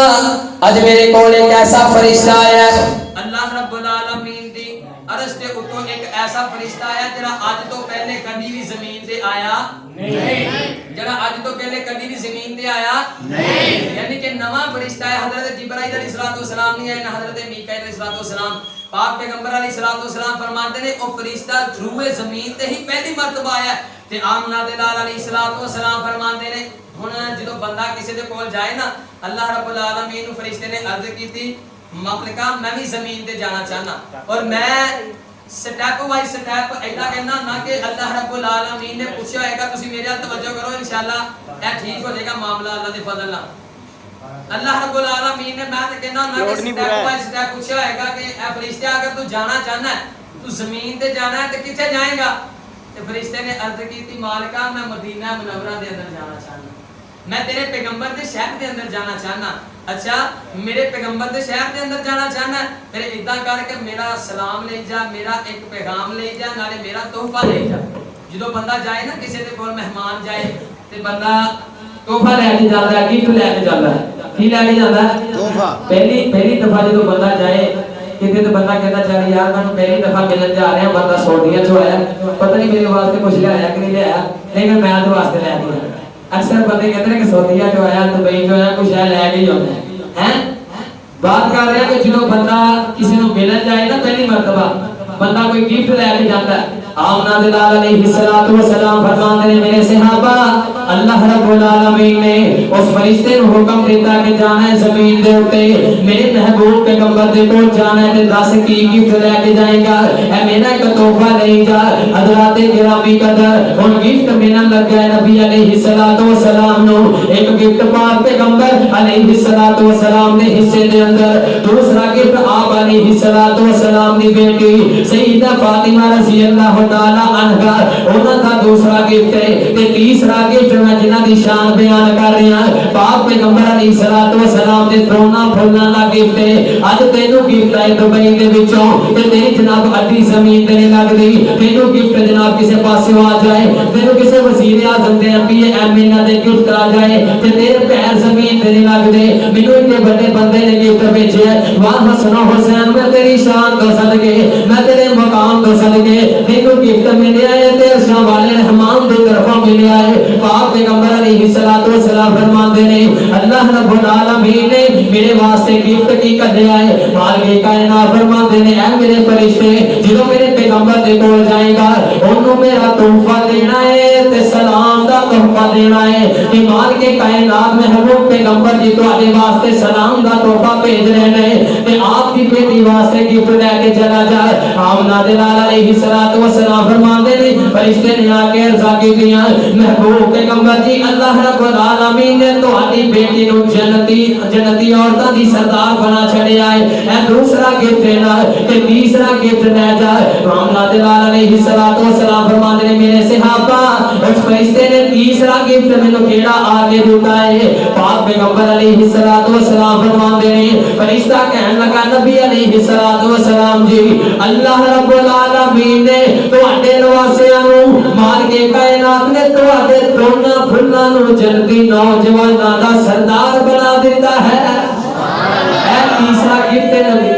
[SPEAKER 1] اج میرے کول ایک ایسا فرشتہ آیا ہے اللہ رب العالمین دی عرش تے اوتوں ایک ایسا فرشتہ آیا جڑا اج تو پہلے کبھی بھی زمین تے آیا نہیں جڑا اج تو پہلے کبھی بھی زمین تے آیا نہیں یعنی کہ نواں فرشتہ ہے حضرت جبرائیل علیہ السلام نہیں ہے نہ حضرت میکائیل علیہ السلام پاک پیغمبر علیہ السلام فرماتے ہیں او فرشتہ روئے زمین تے ہی پہلی مرتبہ آیا تے آمنہ دے لال علیہ السلام فرماتے ہیں ہن جدوں بندہ کسی دے کول جائے نا اللہ رب العالمین نو فرشتے نے عرض کیتی مخلوقا میں بھی زمین تے جانا چاہنا اور میں سٹیپ بائی سٹیپ ایدا کہنا نہ کہ اللہ رب العالمین نے پوچھا ہے کہ تسی میرے ال توجہ کرو انشاءاللہ اے ٹھیک ہو جائے گا معاملہ اللہ دے فضل نال اللہ رب العالمین نے میں کہنا نہ کہ سٹیپ بائی سٹیپ پوچھا ہے کہ اے فرشتے اگر تو جانا چاہنا ہے تو زمین تے جانا ہے تے کتے جائے گا تے فرشتے نے عرض کی مالکا میں مدینہ منورہ دے اندر جانا چاہنا میں تیرے پیغمبر دے شہر دے اندر جانا چاہنا اچھا میرے پیغمبر دے شہر دے اندر جانا چاہنا پھر ادھا کر کے میرا سلام لے جا میرا ایک پیغام لے جا نالے میرا تحفہ لے جا جدو بندہ جائے نا کسی دے کول مہمان جائے تے بندہ تحفہ لے کے جاتا ہے گفٹ لے کے جاتا ہے کی لے کے جاتا ہے تحفہ پہلی دفعہ جدو بندہ جائے کتے تے بندہ کہتا چل یار میں پہلی دفعہ ملن جا رہا ہوں بندہ سعودیہ چ آیا پتہ نہیں میرے واسطے کچھ لے آیا کہ نہیں لے آیا لیکن میں تو واسطے لے آیا اکثر بندے کہتے ہیں کہ سعودیہ جو آیا دبئی جو آیا کچھ لے کے ہی ہوتا ہے بات کر رہے ہیں کہ جدو بندہ کسی کو ملن جائے نا پہلی مرتبہ بندہ کوئی گفٹ لے کے جاتا ہے
[SPEAKER 2] آمنہ دلال علیہ السلام فرماتے ہیں میرے صحابہ اللہ رب العالمین نے اس فرشتے کو حکم دیتا کہ جانا ہے زمین دے اٹھے میرے محبوب پیغمبر دے کول جانا ہے 10 کی گفٹ لے کے جائے گا اے میرا ایک تحفہ لے جا حضرات گرامی قدر ان گفٹ ملن لگ گئے نبی علیہ السلام نو ایک گفٹ پاک پیغمبر علیہ السلام نے حصے دے اندر دوسرا گفٹ آپ علیہ السلام دی بیٹی سیدہ فاطمہ رضی اللہ تعالی عنہا انہاں دا دوسرا گفٹ ہے تے تیسرا گفٹ میں جنہاں دی شان بیان کر رہے ہیں پاک پیغمبر علیہ السلام دے درونا پھولنا لا گفٹ ہے اج تینو گفٹ ہے دبئی دے وچوں تے تیری جناب اڈی زمین تے نہیں لگ دی تینو گفٹ جناب کسے پاسے آ جائے تینو کسے وزیر اعظم دے پی ایم اے دے گفٹ آ جائے تے تیرے پیر زمین تے نہیں لگ دے مینوں اتنے بڑے بندے نے گفٹ بھیجے واہ حسن و حسین میں تیری شان تو صدقے میں تیرے مقام تو صدقے تینو گفٹ ملیا ہے تے شان والے رحمان دی طرفوں ملیا ہے پاک پیغمبر علیہ السلام فرماتے ہیں اللہ رب العالمین نے میرے واسطے گفٹ کی کڈیا ہے مالک کائنات فرماتے ہیں اے میرے فرشتے جدوں میرے پیغمبر دے کول جائے گا اونوں میرا تحفہ دینا ہے تے سلام دا تحفہ دینا ہے کہ مالک کائنات محبوب پیغمبر جی تواڈے واسطے سلام دا تحفہ بھیج رہے ہیں تے آپ دی بیٹی واسطے گفٹ لے کے چلا جائے آمنہ دلال علیہ السلام فرماتے ہیں فرشتے نے آ کے عرض کی دیا محبوب پیغمبر جی اللہ رب العالمین نے تہاڈی بیٹی نو جنتی عورتاں دی سردار بنا چھڑیا ہے اے دوسرا گفٹ دینا تے تیسرا گفٹ لے جا آمنہ دلال علیہ السلام فرماتے ہیں میرے صحابہ اس فرشتے نے تیسرا گفٹ مینوں کیڑا آگے دیتا ہے پاک پیغمبر علیہ السلام فرماتے ہیں فرشتہ کہنے لگا نبی علیہ السلام جی اللہ رب العالمین نے تواڈے نواسیاں نو مال کے کائنات نے تواڈے دونوں پھلاں نو جنتی نوجواناں دا سردار بنا دیتا ہے اے تیسرا گفٹ ہے نبی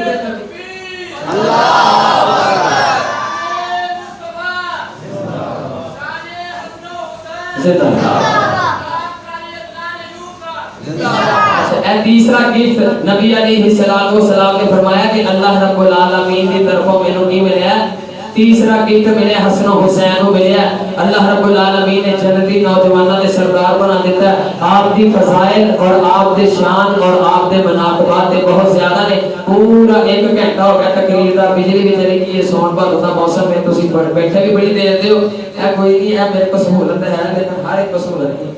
[SPEAKER 2] تیسرا گفٹ نبی علیہ السلام نے فرمایا کہ اللہ رب العالمین کی طرفوں مینوں کی ملیا تیسرا گفٹ ملے حسن و حسین کو ملیا اللہ رب العالمین نے جنتی نوجوانوں کے سردار بنا دیتا ہے آپ دی فضائل اور آپ دے شان اور آپ دے مناقبات بہت زیادہ نے پورا 1 گھنٹہ ہو گیا تقریر دا بجلی بھی چلی گئی ہے سون بھادو دا موسم ہے تسی بیٹھے بھی بڑی دیر دے ہو اے کوئی نہیں ہے میرے کو سہولت ہے لیکن ہر ایک کو سہولت نہیں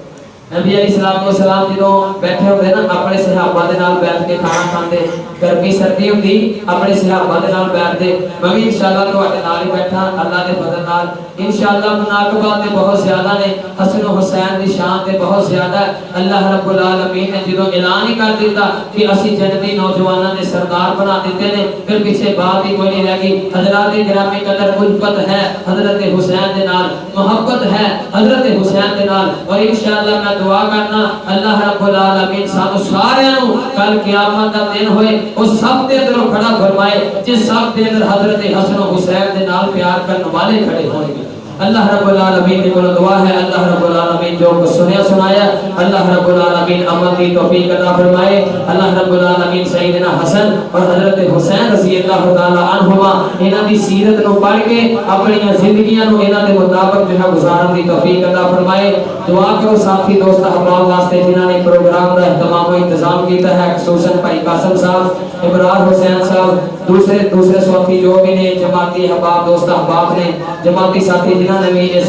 [SPEAKER 2] نبی علیہ السلام جدوں بیٹھے ہوندے نا اپنے صحابہ دے نال بیٹھ کے کھانا کھاندے گرمی سردی ہوندی اپنے صحابہ دے نال بیٹھ دے میں بھی انشاءاللہ تواڈے نال ہی بیٹھا اللہ دے فضل نال انشاءاللہ مناقبات تے بہت زیادہ نے حسن و حسین دی شان تے بہت زیادہ ہے اللہ رب العالمین نے جدوں اعلان ہی کر دیتا کہ اسی جنتی نوجواناں دے سردار بنا دیتے نے پھر پیچھے بات ہی کوئی نہیں رہ گئی حضرات گرامی قدر الفت ہے حضرت حسین دے نال محبت ہے حضرت حسین دے نال اور انشاءاللہ میں دعا کرنا اللہ رب العالمین سانو سارے نو کل قیامت دا دن ہوئے اس سب دے اندر کھڑا فرمائے جس سب دے اندر حضرت حسن و حسین دے نال پیار کرنے والے کھڑے ہوں گے اللہ رب العالمین کی بول دعا ہے اللہ رب العالمین جو کو سنیا سنایا اللہ رب العالمین عمل کی توفیق عطا فرمائے اللہ رب العالمین سیدنا حسن اور حضرت حسین رضی اللہ تعالی عنہما انہاں دی سیرت نو پڑھ کے اپنی زندگیاں نو انہاں دے مطابق جو ہے گزارن دی توفیق عطا فرمائے دعا کرو ساتھی دوست احباب واسطے جنہاں نے پروگرام دا اہتمام و انتظام کیتا ہے خصوصاً بھائی قاسم صاحب ابرار حسین صاحب دوسرے ساتھی جو بھی نے جماعتی احباب دوست احباب نے جماعتی ساتھی جنہاں نے بھی اس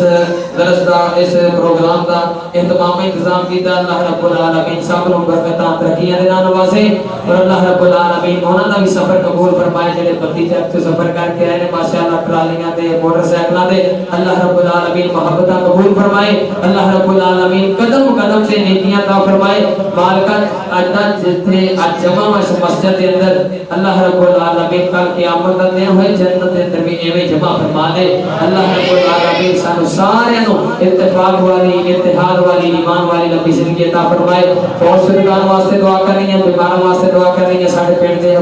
[SPEAKER 2] درس دا اس پروگرام دا اہتمام انتظام کیتا اللہ رب العالمین سب نو برکتاں ترقیاں دے نال نوازے اور اللہ رب العالمین انہاں دا بھی سفر قبول فرمائے جڑے بتی چک سے سفر کر کے آئے نے ماشاءاللہ ٹرالیاں تے موٹر سائیکلاں تے اللہ رب العالمین محبتاں قبول فرمائے اللہ رب العالمین قدم قدم سے نیکیاں عطا فرمائے مالکت اجنا جتھے اج جمع اس مسجد دے اندر اللہ رب العالمین کل قیامت دا دن ہوئے جنت دے اندر بھی ایویں جمع فرما دے اللہ رب العالمین سانو سارے نو اتفاق والی اتحاد والی ایمان والی لمبی زندگی عطا فرمائے اور سرکار واسطے دعا کر رہی ہیں بیماروں واسطے دعا کر رہی ہیں ساڈے پنڈ دے